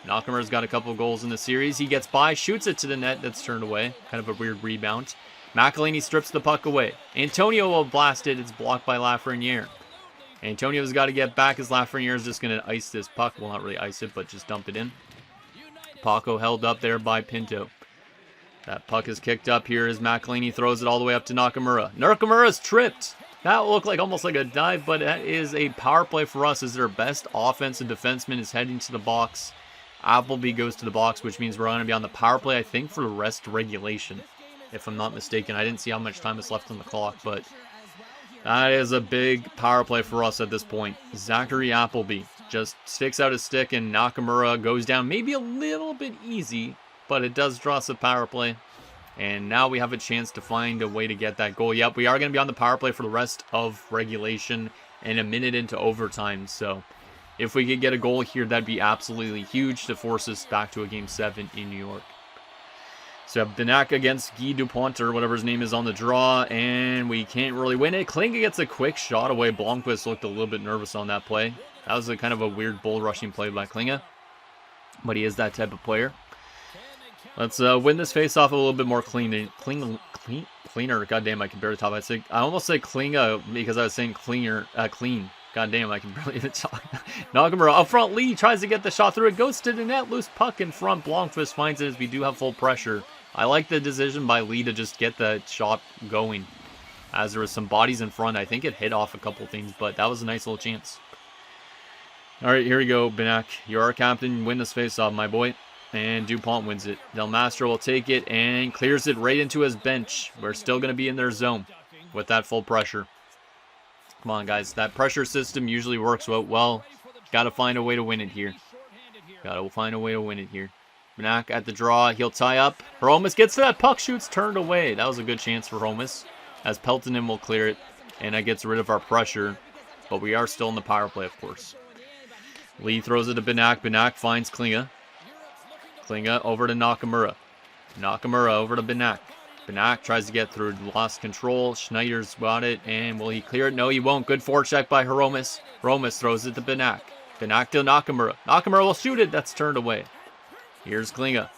Nakamura's got a couple of goals in the series. He gets by, shoots it to the net. That's turned away. Kind of a weird rebound. McElhinney strips the puck away. Antonio will blast it. It's blocked by Lafreniere. Antonio's got to get back as Lafreniere is just going to ice this puck. Well, not really ice it, but just dump it in. Paco held up there by Pinto. That puck is kicked up here as McElhinney throws it all the way up to Nakamura. Nakamura's tripped. That looked like almost like a dive, but that is a power play for us as their best offensive defenseman is heading to the box. Appleby goes to the box, which means we're going to be on the power play, I think, for the rest of regulation, if I'm not mistaken. I didn't see how much time is left on the clock, but that is a big power play for us at this point. Zachary Appleby just sticks out his stick, and Nakamura goes down maybe a little bit easy, but it does draw us a power play. And now we have a chance to find a way to get that goal. Yep, we are going to be on the power play for the rest of regulation and a minute into overtime. So if we could get a goal here, that'd be absolutely huge to force us back to a Game 7 in New York. So Benak against Guy Dupont, or whatever his name is, on the draw, and we can't really win it. Klinga gets a quick shot away. Blomqvist looked a little bit nervous on that play. That was a kind of a weird bull rushing play by Klinga, but he is that type of player. Let's win this face-off a little bit more cleaner. Goddamn, I can barely talk. I almost said Klinga because I was saying clean. Goddamn, I can barely even talk. Nakamura up front. Lee tries to get the shot through. It goes to the net. Loose puck in front. Blomqvist finds it as we do have full pressure. I like the decision by Lee to just get the shot going, as there was some bodies in front. I think it hit off a couple things, but that was a nice little chance. All right, here we go, Benak. You're our captain. Win this face-off, my boy. And DuPont wins it. Del Mastro will take it and clears it right into his bench. We're still going to be in their zone with that full pressure. Come on, guys. That pressure system usually works out well. Got to find a way to win it here. Benak at the draw. He'll tie up. Hromis gets to that puck, shoots, turned away. That was a good chance for Hromis, as Peltonen will clear it, and that gets rid of our pressure. But we are still in the power play, of course. Lee throws it to Benak. Benak finds Klinga. Klinga over to Nakamura. Nakamura over to Benak. Benak tries to get through. Lost control. Schneider's got it. And will he clear it? No, he won't. Good forecheck by Hromis. Hromis throws it to Benak. Benak to Nakamura. Nakamura will shoot it. That's turned away. Here's Klinga.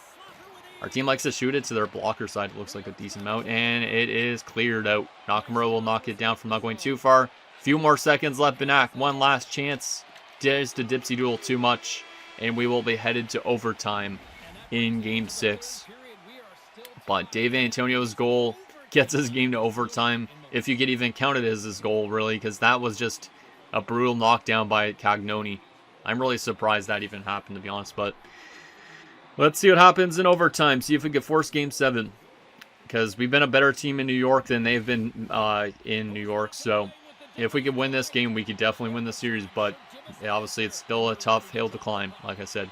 Our team likes to shoot it to their blocker side. It looks like a decent amount. And it is cleared out. Nakamura will knock it down from not going too far. Few more seconds left. Benak. One last chance. Dares to Dipsy Doodle too much. And we will be headed to overtime in Game 6. But Dave Antonio's goal gets his game to overtime. If you could even count it as his goal, really. Because that was just a brutal knockdown by Cagnoni. I'm really surprised that even happened, to be honest. But let's see what happens in overtime. See if we can force Game 7. Because we've been a better team in New York than they've been in New York. So if we could win this game, we could definitely win the series. But yeah, obviously, it's still a tough hill to climb, like I said.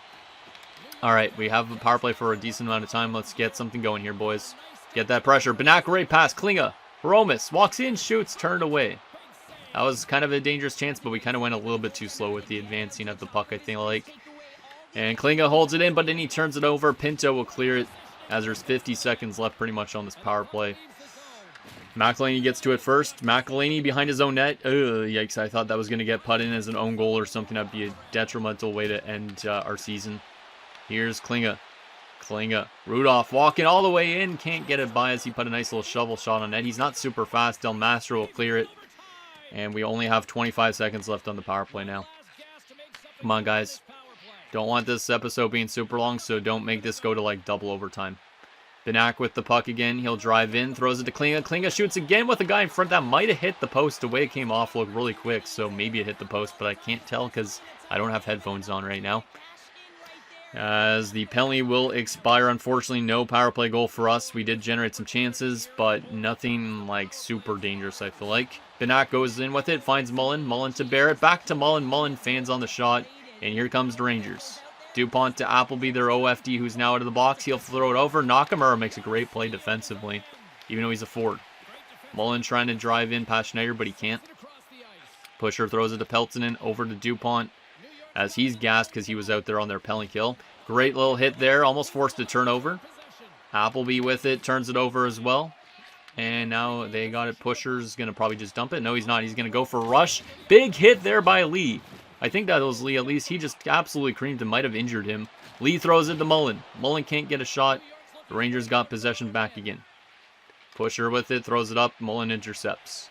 All right, we have a power play for a decent amount of time. Let's get something going here, boys. Get that pressure. Benak, right pass. Klinga. Hromis walks in, shoots, turned away. That was kind of a dangerous chance, but we kind of went a little bit too slow with the advancing of the puck, I think. And Klinga holds it in, but then he turns it over. Pinto will clear it as there's 50 seconds left pretty much on this power play. McElhaney gets to it first. McElhaney behind his own net. Yikes, I thought that was going to get put in as an own goal or something. That'd be a detrimental way to end our season. Here's Klinga. Klinga. Rudolph walking all the way in. Can't get it by as he put a nice little shovel shot on net. He's not super fast. Del Mastro will clear it. And we only have 25 seconds left on the power play now. Come on, guys. Don't want this episode being super long, so don't make this go to like double overtime. Benak with the puck again. He'll drive in, throws it to Klinga. Klinga shoots again with a guy in front that might have hit the post. The way it came off looked really quick, so maybe it hit the post, but I can't tell because I don't have headphones on right now. As the penalty will expire, unfortunately, no power play goal for us. We did generate some chances, but nothing like super dangerous, I feel like. Benak goes in with it, finds Mullen. Mullen to Barrett, back to Mullen. Mullen fans on the shot, and here comes the Rangers. DuPont to Appleby, their OFD, who's now out of the box. He'll throw it over. Nakamura makes a great play defensively, even though he's a forward. Mullen trying to drive in past Schneider, but he can't. Pusher throws it to Peltonen, over to DuPont, as he's gassed because he was out there on their penalty kill. Great little hit there, almost forced a turnover. Appleby with it, turns it over as well. And now they got it. Pusher's going to probably just dump it. No, he's not. He's going to go for a rush. Big hit there by Lee. I think that was Lee. At least he just absolutely creamed him. Might have injured him. Lee throws it to Mullen. Mullen can't get a shot. The Rangers got possession back again. Pusher with it. Throws it up. Mullen intercepts.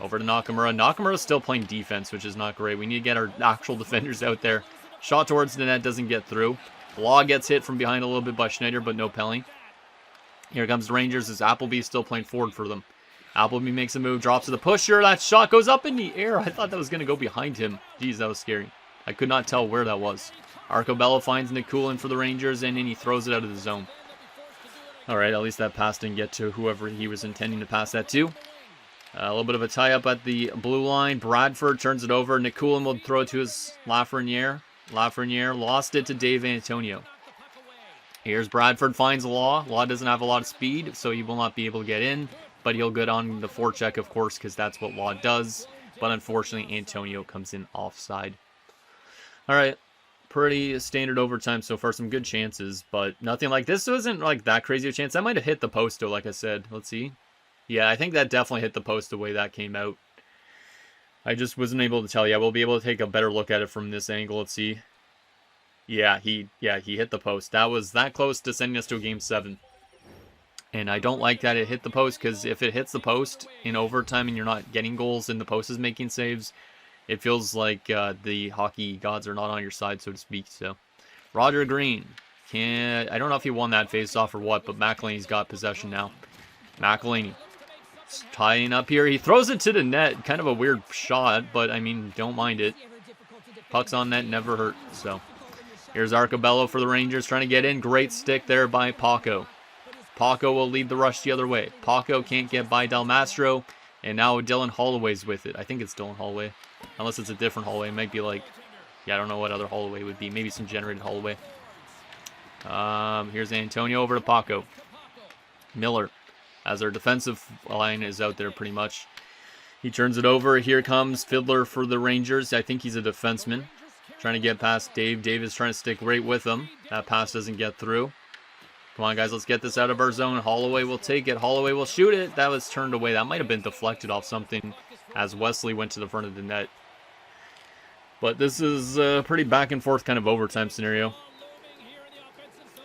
Over to Nakamura. Nakamura's still playing defense, which is not great. We need to get our actual defenders out there. Shot towards the net. Doesn't get through. Law gets hit from behind a little bit by Schneider, but no penalty. Here comes the Rangers as Appleby still playing forward for them. Appleby makes a move, drops to the pusher. That shot goes up in the air. I thought that was going to go behind him. Jeez, that was scary. I could not tell where that was. Arcobello finds Nikulin for the Rangers, and then he throws it out of the zone. All right, at least that pass didn't get to whoever he was intending to pass that to. A little bit of a tie-up at the blue line. Bradford turns it over. Nikulin will throw it to his Lafreniere. Lafreniere lost it to Dave Antonio. Here's Bradford, finds Law. Law doesn't have a lot of speed, so he will not be able to get in. But he'll get on the forecheck, of course, because that's what Law does. But unfortunately, Antonio comes in offside. All right, pretty standard overtime so far. Some good chances, but nothing like this. Wasn't like that crazy of a chance. That might have hit the post, though, like I said. Let's see. Yeah, I think that definitely hit the post the way that came out. I just wasn't able to tell. Yeah, we'll be able to take a better look at it from this angle. Let's see. Yeah, he hit the post. That was that close to sending us to a Game 7. And I don't like that it hit the post, because if it hits the post in overtime and you're not getting goals and the post is making saves, it feels like the hockey gods are not on your side, so to speak. So, Roger Green. I don't know if he won that face-off or what, but McElhaney's got possession now. McElhaney tying up here. He throws it to the net. Kind of a weird shot, but I mean, don't mind it. Pucks on net never hurt. So here's Arcobello for the Rangers trying to get in. Great stick there by Paco. Paco will lead the rush the other way. Paco can't get by Del Mastro. And now Dylan Holloway's with it. I think it's Dylan Holloway. Unless it's a different Holloway. It might be like, yeah, I don't know what other Holloway would be. Maybe some generated Holloway. Here's Antonio over to Paco. Miller, as our defensive line is out there pretty much. He turns it over. Here comes Fiddler for the Rangers. I think he's a defenseman. Trying to get past Dave. Dave is trying to stick right with him. That pass doesn't get through. Come on, guys. Let's get this out of our zone. Holloway will take it. Holloway will shoot it. That was turned away. That might have been deflected off something as Wesley went to the front of the net. But this is a pretty back and forth kind of overtime scenario.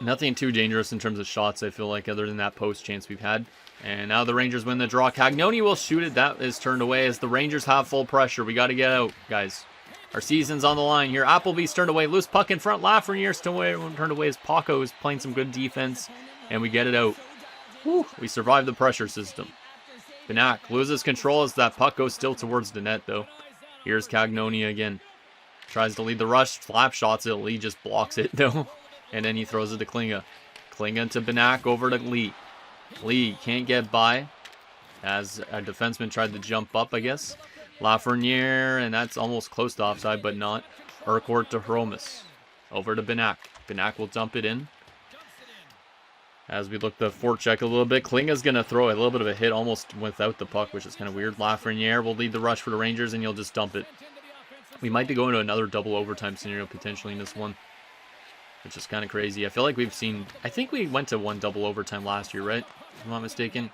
Nothing too dangerous in terms of shots, I feel like, other than that post chance we've had. And now the Rangers win the draw. Cagnoni will shoot it. That is turned away as the Rangers have full pressure. We got to get out, guys. Our season's on the line here. Appleby's turned away. Loose puck in front. Lafreniere's turned away as Paco is playing some good defense. And we get it out. Whew, we survived the pressure system. Benak loses control as that puck goes still towards the net, though. Here's Cagnoni again. Tries to lead the rush. Slap shots it. Lee just blocks it, though. And then he throws it to Klinga. Klinga to Benak over to Lee. Lee can't get by as a defenseman tried to jump up, I guess. Lafreniere, and that's almost close to offside, but not. Urquhart to Hromis. Over to Benak. Benak will dump it in. As we look the forecheck a little bit, Klinga's going to throw a little bit of a hit almost without the puck, which is kind of weird. Lafreniere will lead the rush for the Rangers, and he'll just dump it. We might be going to another double overtime scenario potentially in this one, which is kind of crazy. I feel like we've seen... I think we went to one double overtime last year, right? If I'm not mistaken.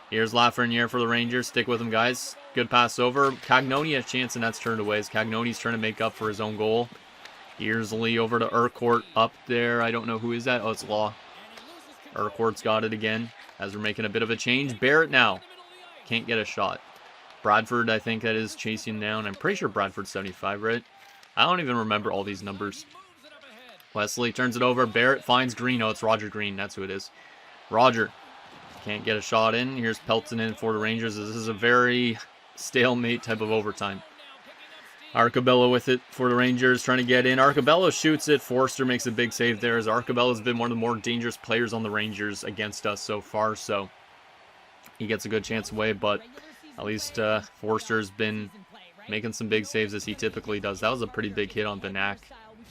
Here's Lafreniere for the Rangers. Stick with him, guys. Good pass over. Cagnoni has a chance, and that's turned away as Cagnoni's trying to make up for his own goal. Here's Lee over to Urquhart up there. I don't know who is that. Oh, it's Law. Urquhart's got it again as we're making a bit of a change. Barrett now. Can't get a shot. Bradford, I think that is chasing down. I'm pretty sure Bradford's 75, right? I don't even remember all these numbers. Wesley turns it over. Barrett finds Green. Oh, it's Roger Green. That's who it is. Roger can't get a shot in. Here's Pelton in for the Rangers. This is a very stalemate type of overtime. Arcobello with it for the Rangers, trying to get in. Arcobello shoots it. Forster makes a big save there, as Arcobello's been one of the more dangerous players on the Rangers against us so far, so he gets a good chance away, but at least Forster's been making some big saves as he typically does. That was a pretty big hit on Benak.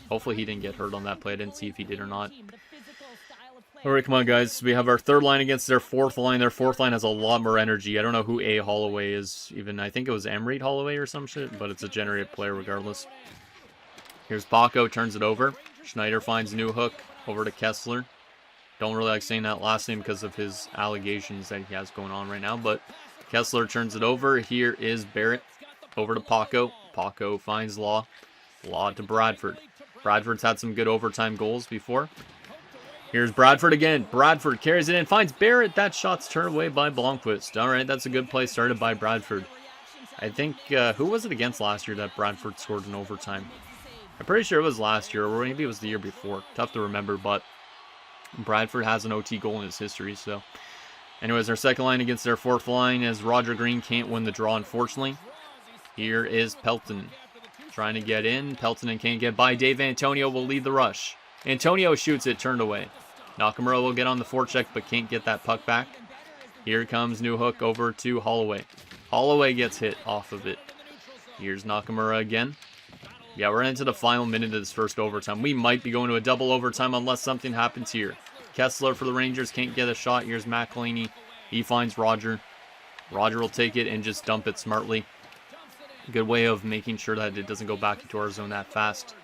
Hopefully he didn't get hurt on that play. I didn't see if he did or not. All right, come on, guys. We have our third line against their fourth line. Their fourth line has a lot more energy. I don't know who A. Holloway is. Even I think it was Emreid Holloway or some shit, but it's a generated player regardless. Here's Paco, turns it over. Schneider finds New Hook over to Kessler. Don't really like saying that last name because of his allegations that he has going on right now, but Kessler turns it over. Here is Barrett over to Paco. Paco finds Law. Law to Bradford. Bradford's had some good overtime goals before. Here's Bradford again. Bradford carries it in, finds Barrett. That shot's turned away by Blomqvist. All right, that's a good play started by Bradford. I think, who was it against last year that Bradford scored in overtime? I'm pretty sure it was last year, or maybe it was the year before. Tough to remember, but Bradford has an OT goal in his history, so. Anyways, our second line against their fourth line as Roger Green can't win the draw, unfortunately. Here is Pelton trying to get in. Pelton can't get by. Dave Antonio will lead the rush. Antonio shoots it, turned away. Nakamura will get on the forecheck, but can't get that puck back. Here comes New Hook over to Holloway. Holloway gets hit off of it. Here's Nakamura again. Yeah, we're into the final minute of this first overtime. We might be going to a double overtime unless something happens here. Kessler for the Rangers can't get a shot. Here's McElhaney. He finds Roger. Roger will take it and just dump it smartly. Good way of making sure that it doesn't go back into our zone that fast.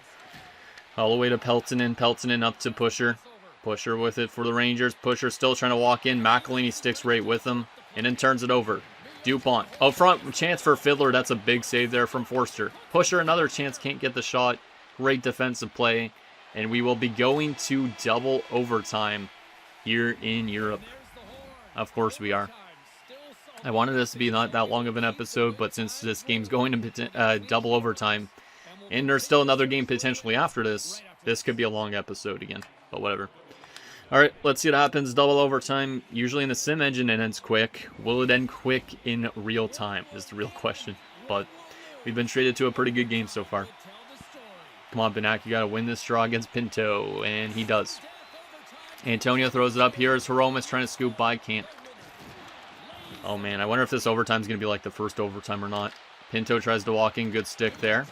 Holloway to Peltonen up to Pusher. Pusher with it for the Rangers. Pusher still trying to walk in. McElhaney sticks right with him and then turns it over. DuPont. Up front, chance for Fiddler. That's a big save there from Forster. Pusher, another chance, can't get the shot. Great defensive play. And we will be going to double overtime here in Europe. Of course we are. I wanted this to be not that long of an episode, but since this game's going to double overtime, and there's still another game potentially after this, this could be a long episode again, but whatever. Alright, let's see what happens. Double overtime. Usually in the sim engine it ends quick. Will it end quick in real time is the real question. But we've been treated to a pretty good game so far. Come on, Benak, you got to win this draw against Pinto, and he does. Antonio throws it up here as Hiroma's trying to scoop by, can't. Oh, man, I wonder if this overtime is going to be like the first overtime or not. Pinto tries to walk in, good stick there.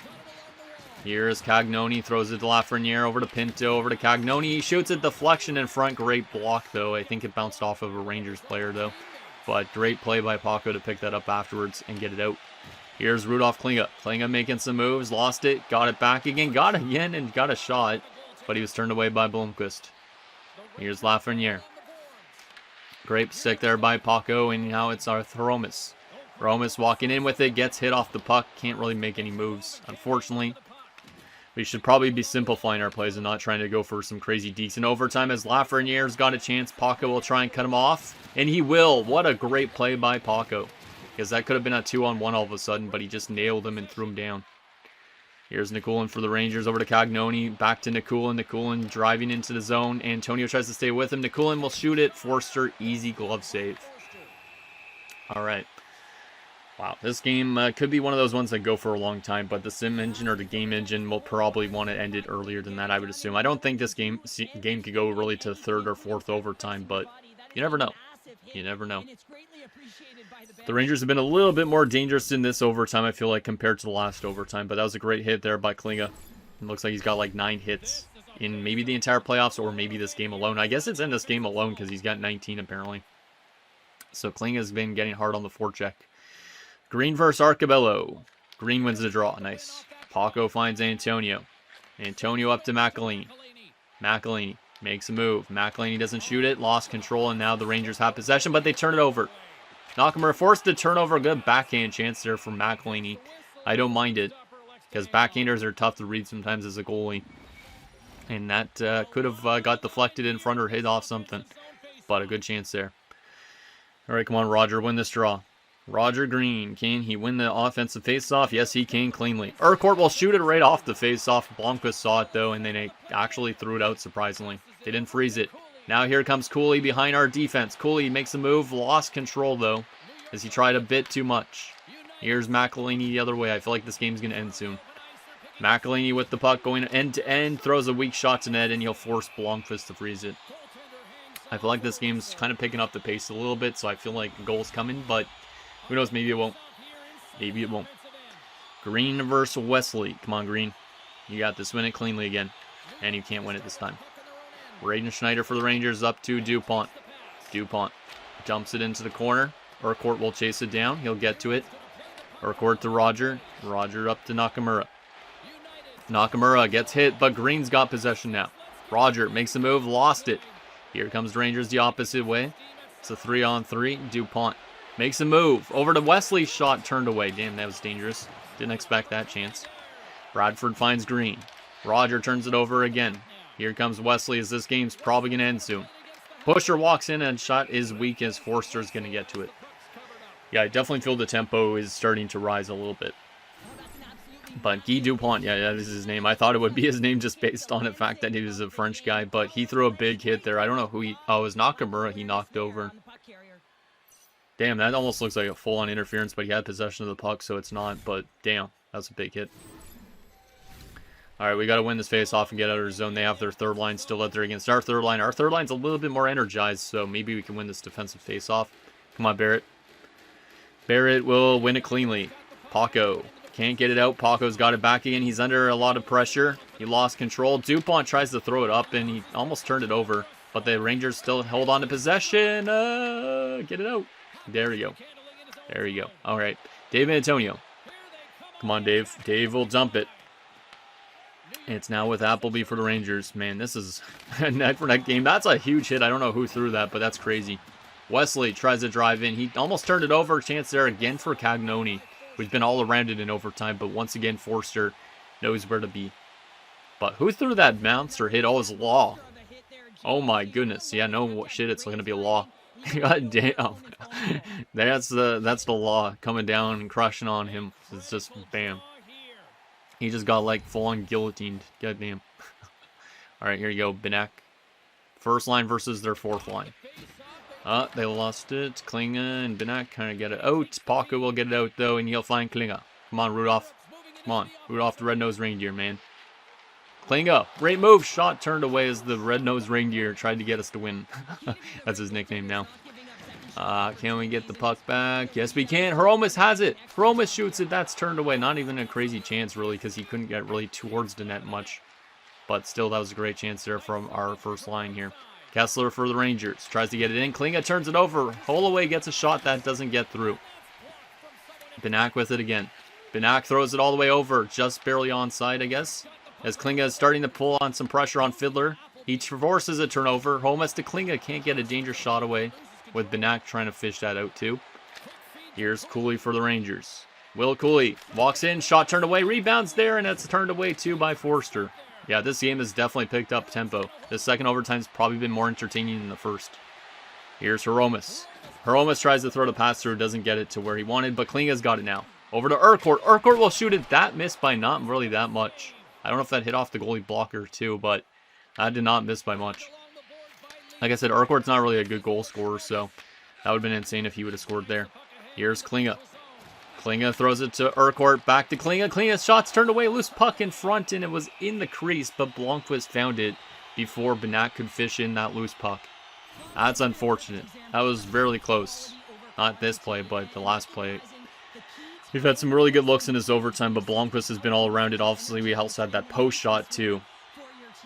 Here's Cagnoni, throws it to Lafreniere, over to Pinto, over to Cagnoni. He shoots it, deflection in front, great block, though. I think it bounced off of a Rangers player, though. But great play by Paco to pick that up afterwards and get it out. Here's Rudolph Klinga. Klinga making some moves, lost it, got it back again, got it again, and got a shot. But he was turned away by Blomqvist. Here's Lafreniere. Great stick there by Paco, and now it's our Hiromas. Hiromas walking in with it, gets hit off the puck, can't really make any moves, unfortunately. We should probably be simplifying our plays and not trying to go for some crazy decent overtime as Lafreniere's got a chance. Paco will try and cut him off, and he will. What a great play by Paco, because that could have been a 2-on-1 all of a sudden, but he just nailed him and threw him down. Here's Nikulin for the Rangers, over to Cagnoni, back to Nikulin. Nikulin driving into the zone. Antonio tries to stay with him. Nikulin will shoot it. Forster, easy glove save. All right. Wow, this game could be one of those ones that go for a long time, but the sim engine or the game engine will probably want to end it earlier than that, I would assume. I don't think this game could go really to third or fourth overtime, but you never know. You never know. The Rangers have been a little bit more dangerous in this overtime, I feel like, compared to the last overtime, but that was a great hit there by Klinga. It looks like he's got like 9 hits in maybe the entire playoffs or maybe this game alone. I guess it's in this game alone because he's got 19 apparently. So Klinga's been getting hard on the forecheck. Green versus Arcabello. Green wins the draw. Nice. Paco finds Antonio. Antonio up to McElhinney. McElhinney makes a move. McElhinney doesn't shoot it. Lost control, and now the Rangers have possession, but they turn it over. Nakamura forced the turnover. Good backhand chance there from McElhinney. I don't mind it, because backhanders are tough to read sometimes as a goalie. And that could have got deflected in front or hit off something. But a good chance there. All right, come on, Roger. Win this draw. Roger Green, can he win the offensive faceoff? Yes, he can cleanly. Urquhart will shoot it right off the faceoff. Blomqvist saw it, though, and then they actually threw it out, surprisingly. They didn't freeze it. Now here comes Cooley behind our defense. Cooley makes a move, lost control, though, as he tried a bit too much. Here's McElhinney the other way. I feel like this game's going to end soon. McElhinney with the puck going end-to-end, throws a weak shot to net, and he'll force Blomqvist to freeze it. I feel like this game's kind of picking up the pace a little bit, so I feel like a goal's coming, but who knows, maybe it won't. Maybe it won't. Green versus Wesley. Come on, Green. You got this. Win it cleanly again. And you can't win it this time. Braden Schneider for the Rangers up to Dupont. Dupont dumps it into the corner. Urquhart will chase it down. He'll get to it. Urquhart to Roger. Roger up to Nakamura. Nakamura gets hit, but Green's got possession now. Roger makes a move, lost it. Here comes the Rangers the opposite way. It's a 3-on-3. Dupont makes a move. Over to Wesley. Shot turned away. Damn, that was dangerous. Didn't expect that chance. Bradford finds Green. Roger turns it over again. Here comes Wesley as this game's probably going to end soon. Pusher walks in and shot is weak as Forster's going to get to it. Yeah, I definitely feel the tempo is starting to rise a little bit. But Guy Dupont, yeah, this is his name. I thought it would be his name just based on the fact that he was a French guy, but he threw a big hit there. I don't know who he... Oh, it was Nakamura he knocked over. Damn, that almost looks like a full-on interference, but he had possession of the puck, so it's not. But damn, that's a big hit. All right, we got to win this face-off and get out of our zone. They have their third line still out there against our third line. Our third line's a little bit more energized, so maybe we can win this defensive face-off. Come on, Barrett. Barrett will win it cleanly. Paco can't get it out. Paco's got it back again. He's under a lot of pressure. He lost control. Dupont tries to throw it up, and he almost turned it over. But the Rangers still hold on to possession. Get it out. There you go. There you go. All right. Dave Antonio. Come on, Dave. Dave will dump it. It's now with Appleby for the Rangers. Man, this is a net-for-net game. That's a huge hit. I don't know who threw that, but that's crazy. Wesley tries to drive in. He almost turned it over. Chance there again for Cagnoni, who's been all around it in overtime. But once again, Forster knows where to be. But who threw that monster hit? Oh, it was Law. Oh, my goodness. Yeah, no shit. It's going to be a Law. God damn. That's the Law coming down and crushing on him. It's just bam. He just got like full-on guillotined. God damn. Alright, here you go. Benak. First line versus their fourth line. They lost it. Klinga and Benak kind of get it out. Paco will get it out though, and he'll find Klinga. Come on, Rudolph. Come on. Rudolph the red-nosed reindeer, man. Klinga, great move. Shot turned away as the red-nosed reindeer tried to get us to win. That's his nickname now. Can we get the puck back? Yes, we can. Hromis has it. Hromis shoots it. That's turned away. Not even a crazy chance, really, because he couldn't get really towards the net much. But still, that was a great chance there from our first line here. Kessler for the Rangers. Tries to get it in. Klinga turns it over. Holloway gets a shot that doesn't get through. Benak with it again. Benak throws it all the way over. Just barely onside, I guess. As Klinga is starting to pull on some pressure on Fiddler. He forces a turnover. Hromis to Klinga. Can't get a dangerous shot away. With Benak trying to fish that out too. Here's Cooley for the Rangers. Will Cooley walks in, shot turned away, rebounds there, and it's turned away too by Forster. Yeah, this game has definitely picked up tempo. The second overtime's probably been more entertaining than the first. Here's Hromis. Hromis tries to throw the pass through, doesn't get it to where he wanted, but Klinga's got it now. Over to Urquhart. Urquhart will shoot it. That missed by not really that much. I don't know if that hit off the goalie blocker too, but that did not miss by much. Like I said, Urquhart's not really a good goal scorer, so that would have been insane if he would have scored there. Here's Klinga. Klinga throws it to Urquhart, back to Klinga. Klinga's shot's turned away, loose puck in front, and it was in the crease, but Blomqvist found it before Benak could fish in that loose puck. That's unfortunate. That was very close. Not this play, but the last play. We've had some really good looks in this overtime, but Blomqvist has been all around it. Obviously, we also had that post shot too.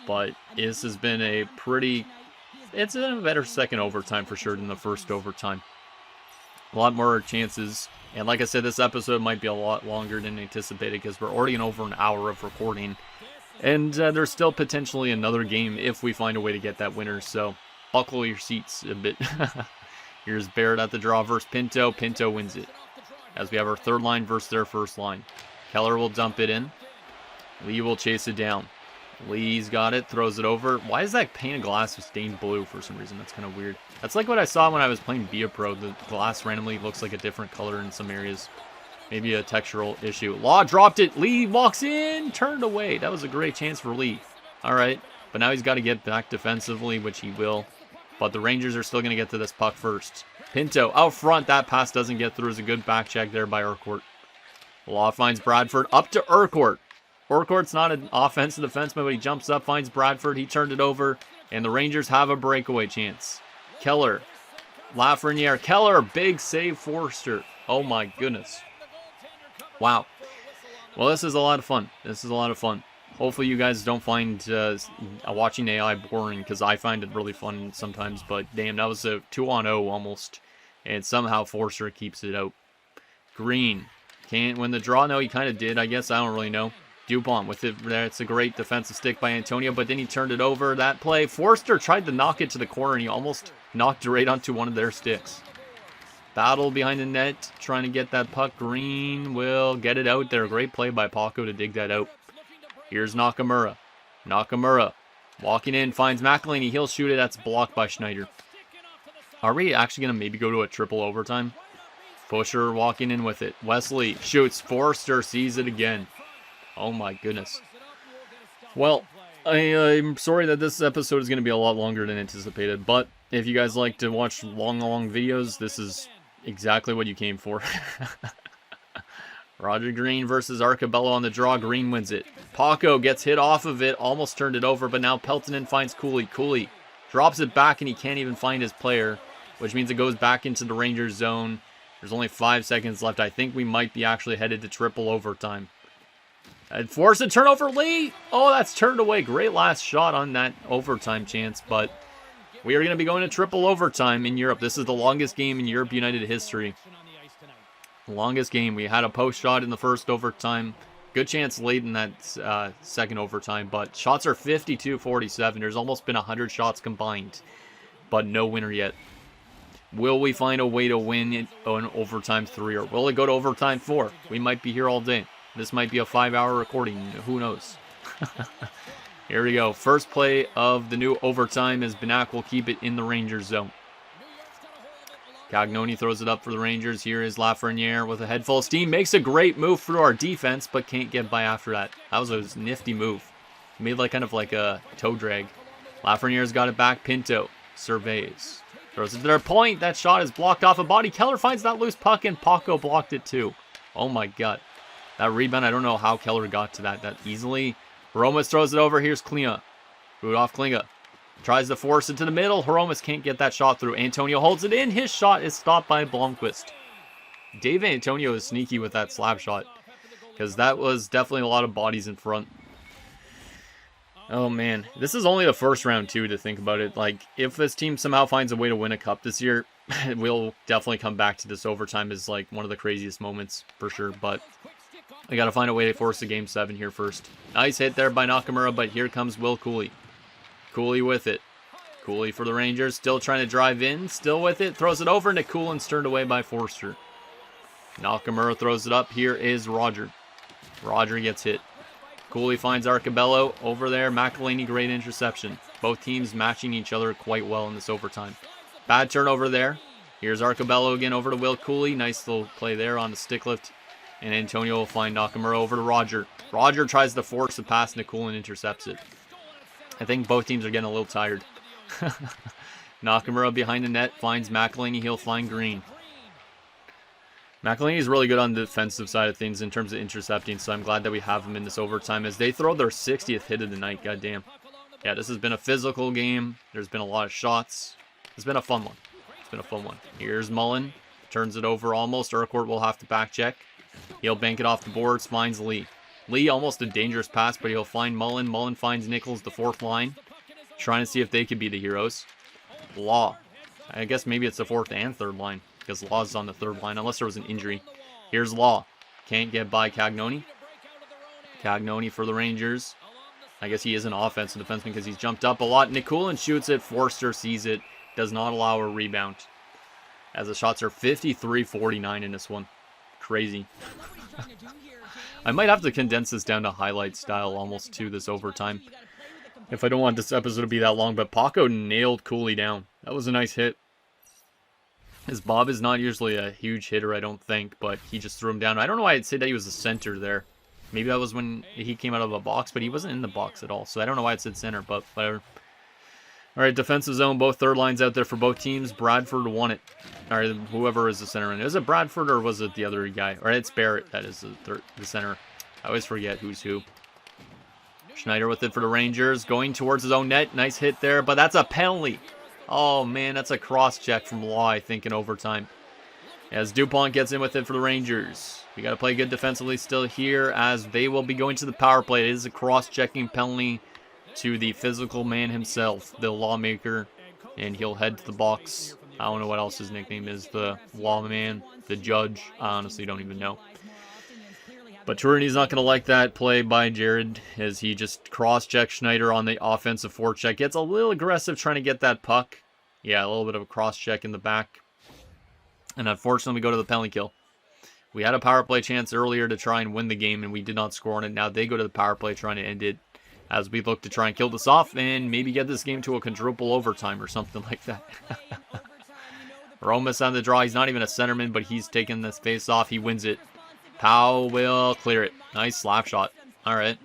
But this has been a pretty... It's a better second overtime for sure than the first overtime. A lot more chances. And like I said, this episode might be a lot longer than anticipated because we're already in over an hour of recording. And there's still potentially another game if we find a way to get that winner. So buckle your seats a bit. Here's Barrett at the draw versus Pinto. Pinto wins it. As we have our third line versus their first line. Keller will dump it in. Lee will chase it down. Lee's got it, throws it over. Why is that pane of glass stained blue for some reason? That's kind of weird. That's like what I saw when I was playing Via Pro. The glass randomly looks like a different color in some areas. Maybe a textural issue. Law dropped it. Lee walks in, turned away. That was a great chance for Lee. All right, but now he's got to get back defensively, which he will. But the Rangers are still going to get to this puck first. Pinto out front. That pass doesn't get through. It's a good back check there by Urquhart. Law finds Bradford up to Urquhart. Urquhart's not an offensive defenseman, but he jumps up, finds Bradford. He turned it over, and the Rangers have a breakaway chance. Keller, Lafreniere. Keller, big save, Forster. Oh my goodness. Wow. Well, this is a lot of fun. This is a lot of fun. Hopefully you guys don't find watching AI boring, because I find it really fun sometimes, but damn, that was a 2-on-0 almost, and somehow Forster keeps it out. Green can't win the draw. No, he kind of did, I guess. I don't really know. Dupont with it there. It's a great defensive stick by Antonio, but then he turned it over. That play, Forster tried to knock it to the corner, and he almost knocked it right onto one of their sticks. Battle behind the net, trying to get that puck. Green will get it out there. Great play by Paco to dig that out. Here's Nakamura. Nakamura walking in, finds McElhaney. He'll shoot it. That's blocked by Schneider. Are we actually going to maybe go to a triple overtime? Pusher walking in with it. Wesley shoots. Forster sees it again. Oh my goodness. Well, I'm sorry that this episode is going to be a lot longer than anticipated, but if you guys like to watch long videos, this is exactly what you came for. Roger Green versus Arcabello on the draw. Green wins it. Paco gets hit off of it, almost turned it over, but now Peltonen finds Cooley. Cooley drops it back, and he can't even find his player, which means it goes back into the Rangers zone. There's only 5 seconds left. I think we might be actually headed to triple overtime. And force a turnover, Lee. Oh, that's turned away. Great last shot on that overtime chance, but we are going to be going to triple overtime in Europe. This is the longest game in Europe United history. The longest game. We had a post shot in the first overtime. Good chance late in that second overtime, but shots are 52-47. There's almost been 100 shots combined, but no winner yet. Will we find a way to win in overtime 3, or will it go to overtime 4? We might be here all day. This might be a 5-hour recording. Who knows? Here we go. First play of the new overtime as Benak will keep it in the Rangers zone. Cagnoni throws it up for the Rangers. Here is Lafreniere with a head full of steam. Makes a great move through our defense, but can't get by after that. That was a nifty move. Made like kind of like a toe drag. Lafreniere's got it back. Pinto surveys. Throws it to their point. That shot is blocked off a body. Keller finds that loose puck, and Paco blocked it too. Oh my god. That rebound, I don't know how Keller got to that easily. Hromus throws it over. Here's Klinga. Rudolph Klinga tries to force it to the middle. Hromus can't get that shot through. Antonio holds it in. His shot is stopped by Blomqvist. Dave Antonio is sneaky with that slap shot, because that was definitely a lot of bodies in front. Oh man, this is only the first round too, to think about it. Like, if this team somehow finds a way to win a cup this year, we'll definitely come back to this. Overtime is like one of the craziest moments for sure, but we gotta find a way to force the game 7 here first. Nice hit there by Nakamura, but here comes Will Cooley. Cooley with it. Cooley for the Rangers, still trying to drive in, still with it, throws it over, Nikulin turned away by Forster. Nakamura throws it up. Here is Roger. Roger gets hit. Cooley finds Arcabello over there. McElhaney, great interception. Both teams matching each other quite well in this overtime. Bad turnover there. Here's Arcabello again over to Will Cooley. Nice little play there on the stick lift. And Antonio will find Nakamura over to Roger. Roger tries to force the pass. Nikulin intercepts it. I think both teams are getting a little tired. Nakamura behind the net finds McElhaney. He'll find Green. McElhaney is really good on the defensive side of things in terms of intercepting, so I'm glad that we have him in this overtime as they throw their 60th hit of the night. Goddamn. Yeah, this has been a physical game. There's been a lot of shots. It's been a fun one. It's been a fun one. Here's Mullen. Turns it over almost. Urquhart will have to back check. He'll bank it off the boards. Finds Lee. Lee, almost a dangerous pass, but he'll find Mullen. Mullen finds Nichols, the 4th line. Trying to see if they could be the heroes. Law. I guess maybe it's the 4th and 3rd line, because Law's on the 3rd line, unless there was an injury. Here's Law. Can't get by Cagnoni. Cagnoni for the Rangers. I guess he is an offensive defenseman because he's jumped up a lot. Nikulin shoots it. Forster sees it. Does not allow a rebound. As the shots are 53-49 in this one. Crazy. I might have to condense this down to highlight style almost to this overtime, if I don't want this episode to be that long. But Paco nailed Cooley down. That was a nice hit. His Bob is not usually a huge hitter, I don't think, but he just threw him down. I don't know why I'd say that he was a center there. Maybe that was when he came out of a box, but he wasn't in the box at all. So I don't know why it said center, but whatever. All right, defensive zone, both 3rd lines out there for both teams. Bradford won it. All right, whoever is the center. Is it Bradford or was it the other guy? All right, it's Barrett that is the center. I always forget who's who. Schneider with it for the Rangers, going towards his own net. Nice hit there, but that's a penalty. Oh, man, that's a cross-check from Law, I think, in overtime. As DuPont gets in with it for the Rangers. We got to play good defensively still here, as they will be going to the power play. It is a cross-checking penalty to the physical man himself, the lawmaker, and he'll head to the box. I don't know what else his nickname is, the lawman, the judge. I honestly don't even know. But Tourigny's not going to like that play by Jared, as he just cross-checks Schneider on the offensive forecheck. Gets a little aggressive trying to get that puck. Yeah, a little bit of a cross-check in the back. And unfortunately, we go to the penalty kill. We had a power play chance earlier to try and win the game, and we did not score on it. Now they go to the power play trying to end it, as we look to try and kill this off and maybe get this game to a quadruple overtime or something like that. Romas on the draw. He's not even a centerman, but he's taking this face off. He wins it. Powell will clear it. Nice slap shot. All right.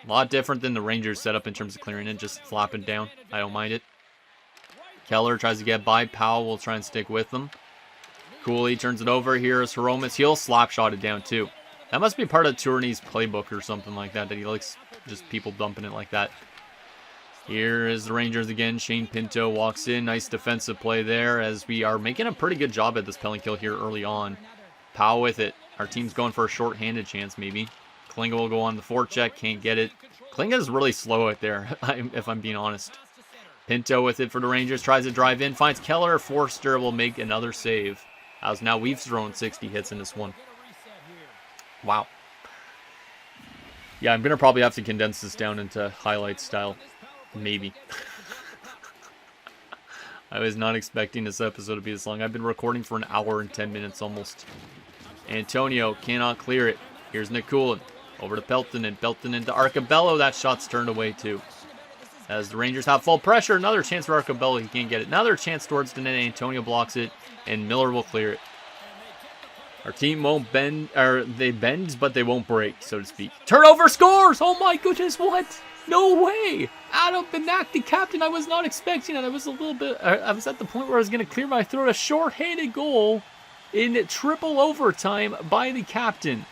A lot different than the Rangers setup in terms of clearing it, just flapping down. I don't mind it. Keller tries to get by. Powell will try and stick with them. Cooley turns it over. Here's Hromus. He'll slap shot it down too. That must be part of Tourigny's playbook or something like that he likes just people dumping it like that. Here is the Rangers again. Shane Pinto walks in. Nice defensive play there, as we are making a pretty good job at this penalty kill here early on. Powell with it. Our team's going for a short-handed chance, maybe. Klinga will go on the forecheck. Can't get it. Klinga is really slow out there, if I'm being honest. Pinto with it for the Rangers. Tries to drive in. Finds Keller. Forster will make another save. As now we've thrown 60 hits in this one. Wow. Yeah, I'm going to probably have to condense this down into highlight style. Maybe. I was not expecting this episode to be this long. I've been recording for an hour and 10 minutes almost. Antonio cannot clear it. Here's Nikulin. Over to Pelton, and Pelton into Arcabello. That shot's turned away too. As the Rangers have full pressure. Another chance for Arcabello. He can't get it. Another chance towards the net. Antonio blocks it, and Miller will clear it. Our team won't bend, or they bend, but they won't break, so to speak. Turnover scores! Oh my goodness, what? No way! Adam Benak, the captain, I was not expecting it. I was I was at the point where I was going to clear my throat. A short-handed goal in triple overtime by the captain.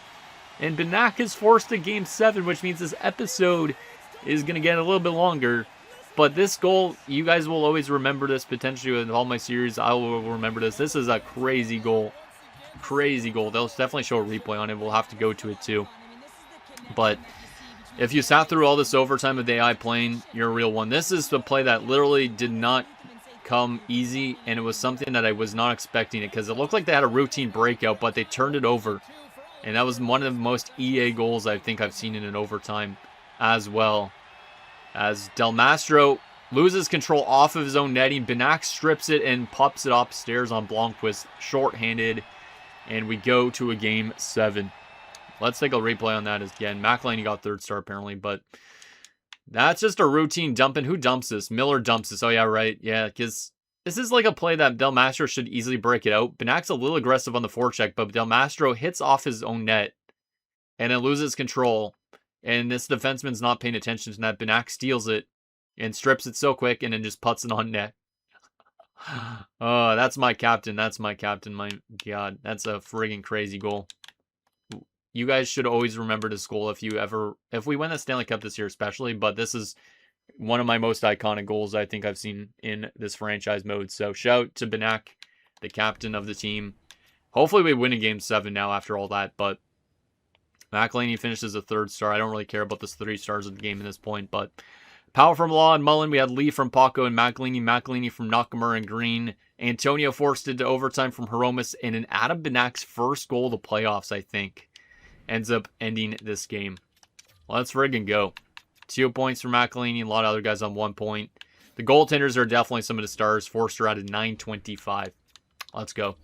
And Benak is forced to game 7, which means this episode is going to get a little bit longer. But this goal, you guys will always remember this. Potentially with all my series, I will remember this. This is a crazy goal. Crazy goal. They'll definitely show a replay on it. We'll have to go to it too. But if you sat through all this overtime with AI playing, you're a real one. This is the play that literally did not come easy, and it was something that I was not expecting it, because it looked like they had a routine breakout, but they turned it over. And that was one of the most EA goals I think I've seen in an overtime as well. As Del Mastro loses control off of his own netting, Benak strips it and pops it upstairs on Blomqvist, short-handed, and we go to a game 7. Let's take a replay on that again. McElhinney got 3rd star apparently, but that's just a routine dumping. Who dumps this? Miller dumps this. Oh yeah, right. Yeah, because this is like a play that Del Mastro should easily break it out. Benak's a little aggressive on the forecheck, but Del Mastro hits off his own net and then loses control. And this defenseman's not paying attention to that. Benak steals it and strips it so quick and then just puts it on net. Oh, that's my captain. That's my captain. My God, that's a friggin' crazy goal. You guys should always remember this goal if we win the Stanley Cup this year especially, but this is one of my most iconic goals I think I've seen in this franchise mode. So shout out to Benak, the captain of the team. Hopefully we win in game 7 now after all that, but McElhinney finishes a 3rd star. I don't really care about this 3 stars of the game at this point, but Powell from Law and Mullen. We had Lee from Paco and McElhinney from Nakamura and Green. Antonio forced it to overtime from Hromis, and an Adam Benak's first goal of the playoffs, I think, ends up ending this game. Let's friggin' go. 2 points for McElhinney, a lot of other guys on 1 point. The goaltenders are definitely some of the stars. Forster out at 925. Let's go.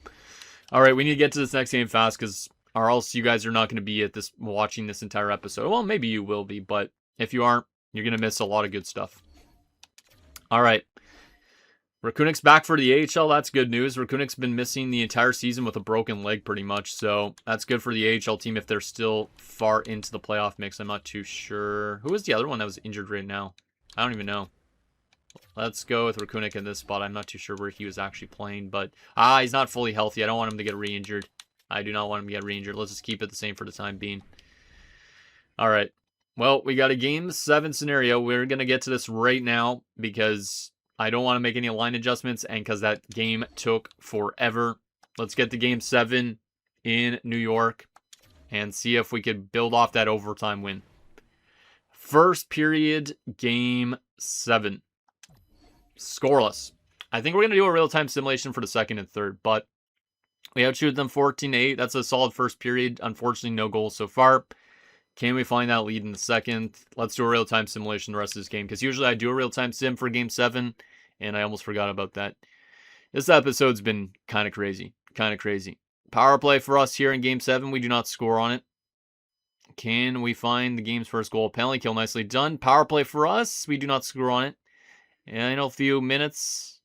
All right, we need to get to this next game fast, or else you guys are not going to be at this watching this entire episode. Well, maybe you will be, but if you aren't, you're going to miss a lot of good stuff. All right. Rakunik's back for the AHL. That's good news. Rakunik's been missing the entire season with a broken leg pretty much. So that's good for the AHL team if they're still far into the playoff mix. I'm not too sure. Who was the other one that was injured right now? I don't even know. Let's go with Rakunik in this spot. I'm not too sure where he was actually playing. But, he's not fully healthy. I don't want him to get re-injured. I do not want him to get re-injured. Let's just keep it the same for the time being. All right. Well, we got a game 7 scenario. We're going to get to this right now because I don't want to make any line adjustments and because that game took forever. Let's get to game 7 in New York and see if we could build off that overtime win. First period, game 7. Scoreless. I think we're going to do a real-time simulation for the second and third, but we outshot them 14-8. That's a solid first period. Unfortunately, no goals so far. Can we find that lead in the second? Let's do a real-time simulation the rest of this game, because usually I do a real-time sim for game 7, and I almost forgot about that. This episode's been kind of crazy. Kind of crazy. Power play for us here in game 7. We do not score on it. Can we find the game's first goal? Penalty kill, nicely done. Power play for us. We do not score on it. And a few minutes.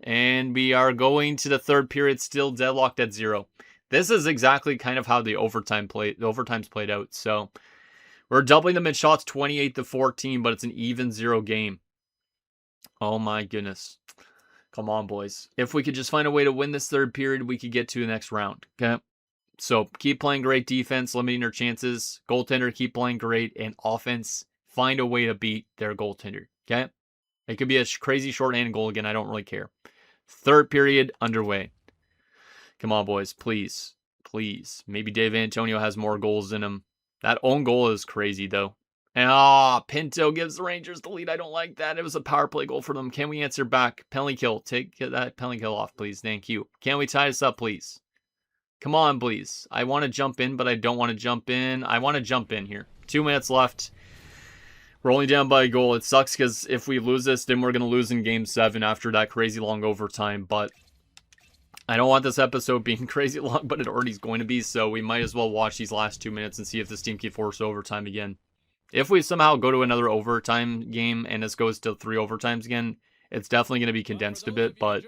And we are going to the third period, still deadlocked at 0. This is exactly kind of how the overtime's played out. So we're doubling them in shots 28-14, but it's an even 0 game. Oh my goodness. Come on, boys. If we could just find a way to win this third period, we could get to the next round. Okay. So keep playing great defense, limiting their chances. Goaltender, keep playing great. And offense, find a way to beat their goaltender. Okay. It could be a crazy shorthanded goal again. I don't really care. Third period underway. Come on, boys. Please. Please. Maybe Dave Antonio has more goals in him. That own goal is crazy, though. And, Pinto gives the Rangers the lead. I don't like that. It was a power play goal for them. Can we answer back? Penalty kill. Get that penalty kill off, please. Thank you. Can we tie this up, please? Come on, please. I want to jump in, but I don't want to jump in. I want to jump in here. 2 minutes left. We're only down by a goal. It sucks because if we lose this, then we're going to lose in game 7 after that crazy long overtime. But I don't want this episode being crazy long, but it already is going to be. So we might as well watch these last 2 minutes and see if this team can force overtime again. If we somehow go to another overtime game and this goes to 3 overtimes again, it's definitely going to be condensed a bit. But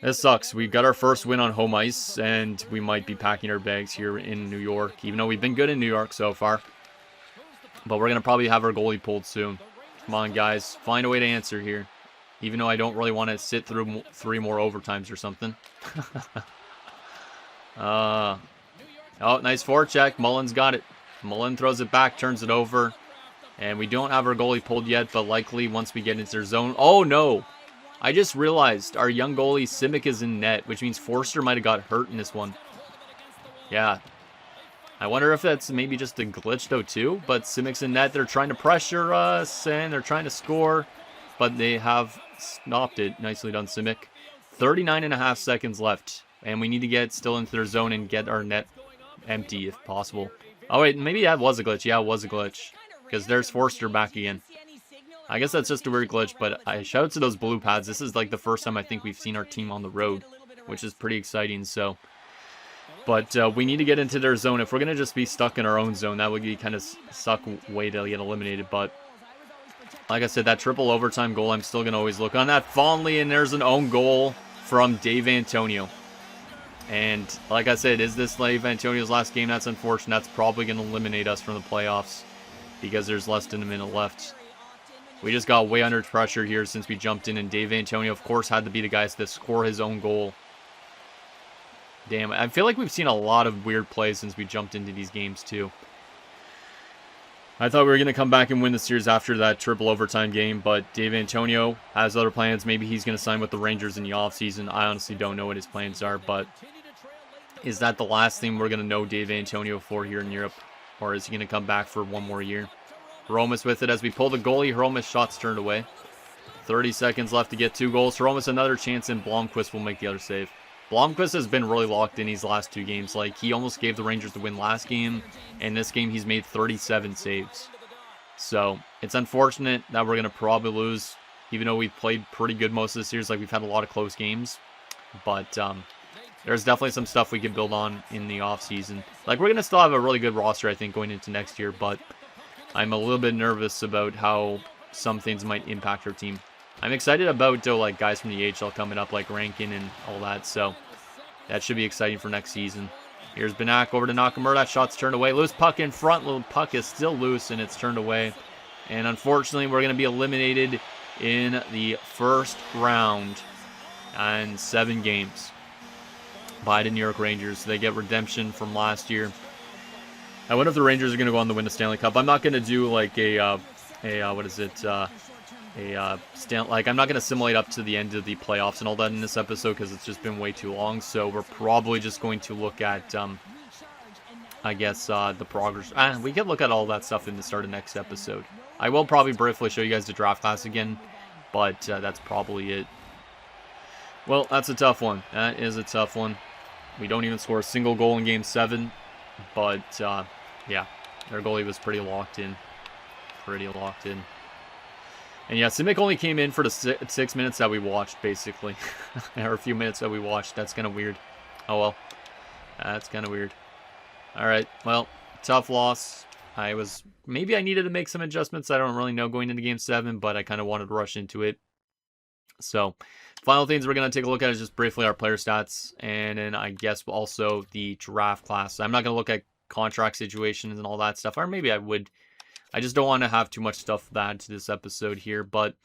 this sucks. We got our first win on home ice, and we might be packing our bags here in New York, even though we've been good in New York so far. But we're going to probably have our goalie pulled soon. Come on, guys. Find a way to answer here. Even though I don't really want to sit through 3 more overtimes or something. Oh, nice forecheck. Mullen's got it. Mullen throws it back, turns it over. And we don't have our goalie pulled yet, but likely once we get into their zone. Oh, no. I just realized our young goalie, Simic, is in net, which means Forster might have got hurt in this one. Yeah. I wonder if that's maybe just a glitch, though, too. But Simic's in net. They're trying to pressure us, and they're trying to score. But they have stopped it. Nicely done, Simic. 39.5 seconds left. And we need to get still into their zone and get our net empty, if possible. Oh, wait. Maybe that was a glitch. Yeah, it was a glitch. Because there's Forster back again. I guess that's just a weird glitch, but I shout out to those blue pads. This is like the first time I think we've seen our team on the road, which is pretty exciting, so. But we need to get into their zone. If we're going to just be stuck in our own zone, that would be kind of suck way to get eliminated. But like I said, that triple overtime goal, I'm still going to always look on that fondly, and there's an own goal from Dave Antonio. And like I said, is this Dave Antonio's last game? That's unfortunate. That's probably going to eliminate us from the playoffs because there's less than a minute left. We just got way under pressure here since we jumped in, and Dave Antonio, of course, had to be the guys to score his own goal. Damn, I feel like we've seen a lot of weird plays since we jumped into these games, too. I thought we were going to come back and win the series after that triple overtime game, but Dave Antonio has other plans. Maybe he's going to sign with the Rangers in the offseason. I honestly don't know what his plans are, but is that the last thing we're going to know Dave Antonio for here in Europe? Or is he going to come back for one more year? Hromis with it as we pull the goalie. Hromis shots turned away. 30 seconds left to get 2 goals. Hromis another chance, and Blomqvist will make the other save. Blomqvist has been really locked in these last 2 games. Like, he almost gave the Rangers the win last game, and this game he's made 37 saves. So, it's unfortunate that we're going to probably lose, even though we've played pretty good most of the series. Like, we've had a lot of close games. But, there's definitely some stuff we can build on in the offseason. Like, we're going to still have a really good roster, I think, going into next year, but I'm a little bit nervous about how some things might impact our team. I'm excited about, though, like, guys from the AHL coming up, like Rankin and all that, so that should be exciting for next season. Here's Banak over to Nakamura. That shot's turned away. Loose puck in front. Little puck is still loose, and it's turned away. And unfortunately, we're going to be eliminated in the first round and 7 games by the New York Rangers. They get redemption from last year. I wonder if the Rangers are going to go on to win the Stanley Cup. I'm not going to do like I'm not going to simulate up to the end of the playoffs and all that in this episode because it's just been way too long. So we're probably just going to look at, the progress. We can look at all that stuff in the start of next episode. I will probably briefly show you guys the draft class again, but that's probably it. Well, that's a tough one. That is a tough one. We don't even score a single goal in Game 7, but yeah, their goalie was pretty locked in. And yeah, Simic only came in for the 6 minutes that we watched, basically. Or a few minutes that we watched. That's kind of weird. Oh, well. That's kind of weird. Alright, well, tough loss. Maybe I needed to make some adjustments. I don't really know going into Game 7, but I kind of wanted to rush into it. So, final things we're going to take a look at is just briefly our player stats. And then I guess also the draft class. I'm not going to look at contract situations and all that stuff. Or maybe I would. I just don't want to have too much stuff to add to this episode here. But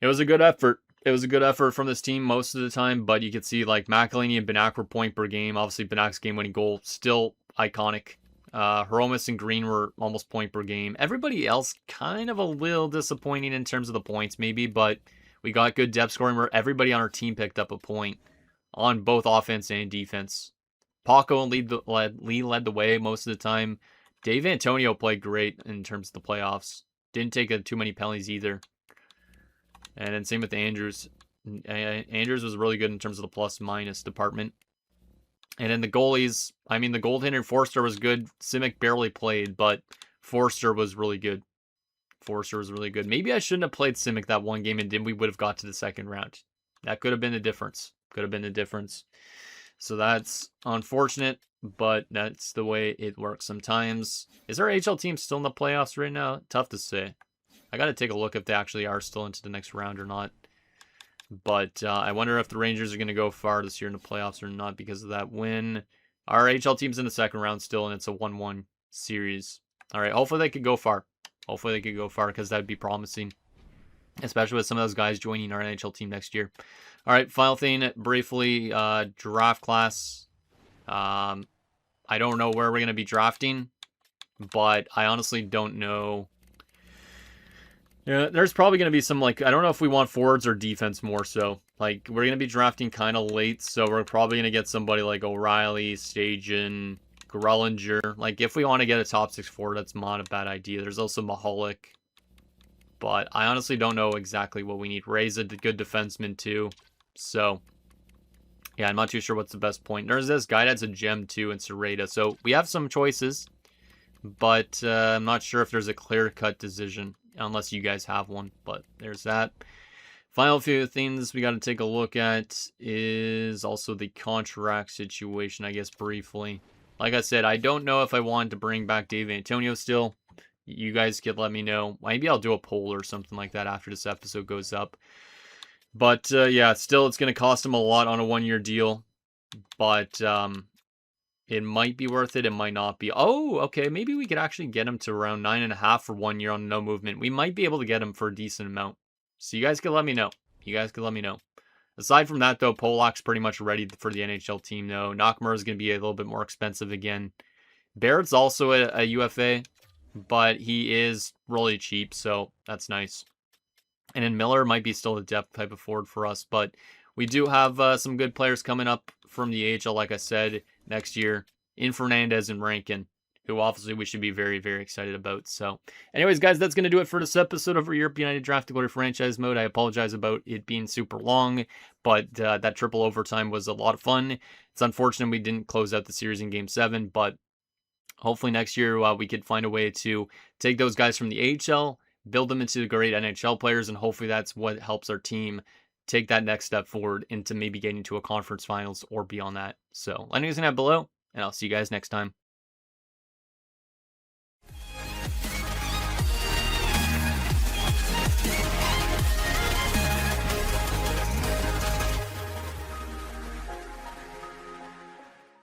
it was a good effort. It was a good effort from this team most of the time. But you could see like McElhinney and Banak were point per game. Obviously, Banak's game-winning goal, still iconic. Hromis and Green were almost point per game. Everybody else kind of a little disappointing in terms of the points maybe. But we got good depth scoring where everybody on our team picked up a point on both offense and defense. Paco and Lee led the way most of the time. Dave Antonio played great in terms of the playoffs. Didn't take too many penalties either. And then same with Andrews. Andrews was really good in terms of the plus-minus department. And then the goalies, the goaltender Forster was good. Simic barely played, but Forster was really good. Maybe I shouldn't have played Simic that one game, and then we would have got to the second round. That could have been the difference. So that's unfortunate, but that's the way it works sometimes. Is our HL team still in the playoffs right now? Tough to say. I got to take a look if they actually are still into the next round or not. But I wonder if the Rangers are going to go far this year in the playoffs or not because of that win. Our HL team's in the second round still, and it's a 1-1 series. All right, hopefully they could go far. Because that would be promising. Especially with some of those guys joining our NHL team next year. All right, final thing, briefly, draft class. I don't know where we're going to be drafting, but I honestly don't know. Yeah, there's probably going to be some, like, I don't know if we want forwards or defense more so. Like, we're going to be drafting kind of late, so we're probably going to get somebody like O'Reilly, Stajan, Grellinger. Like, if we want to get a top 6 forward, that's not a bad idea. There's also Mahalik. But I honestly don't know exactly what we need. Ray's a good defenseman, too. So, yeah, I'm not too sure what's the best point. There's this guy that's a gem, too, in Serrata. So, we have some choices, but I'm not sure if there's a clear-cut decision, unless you guys have one. But there's that. Final few things we got to take a look at is also the contract situation, I guess, briefly. Like I said, I don't know if I want to bring back Dave Antonio still. You guys could let me know. Maybe I'll do a poll or something like that after this episode goes up. But yeah, still, it's going to cost him a lot on a 1-year deal. But it might be worth it. It might not be. Oh, okay. Maybe we could actually get him to around 9.5 for 1 year on no movement. We might be able to get him for a decent amount. So you guys can let me know. Aside from that, though, Polak's pretty much ready for the NHL team, though. Nakamura is going to be a little bit more expensive again. Barrett's also a UFA, but he is really cheap, so that's nice. And then Miller might be still a depth type of forward for us, but we do have some good players coming up from the AHL, like I said, next year in Fernandez and Rankin, who obviously we should be very, very excited about. So anyways, guys, that's going to do it for this episode of our Europe United Draft Glory franchise mode. I apologize about it being super long, but that triple overtime was a lot of fun. It's unfortunate we didn't close out the series in Game 7, but hopefully next year we could find a way to take those guys from the AHL, build them into great NHL players, and hopefully that's what helps our team take that next step forward into maybe getting to a conference finals or beyond that. So let me know below, and I'll see you guys next time.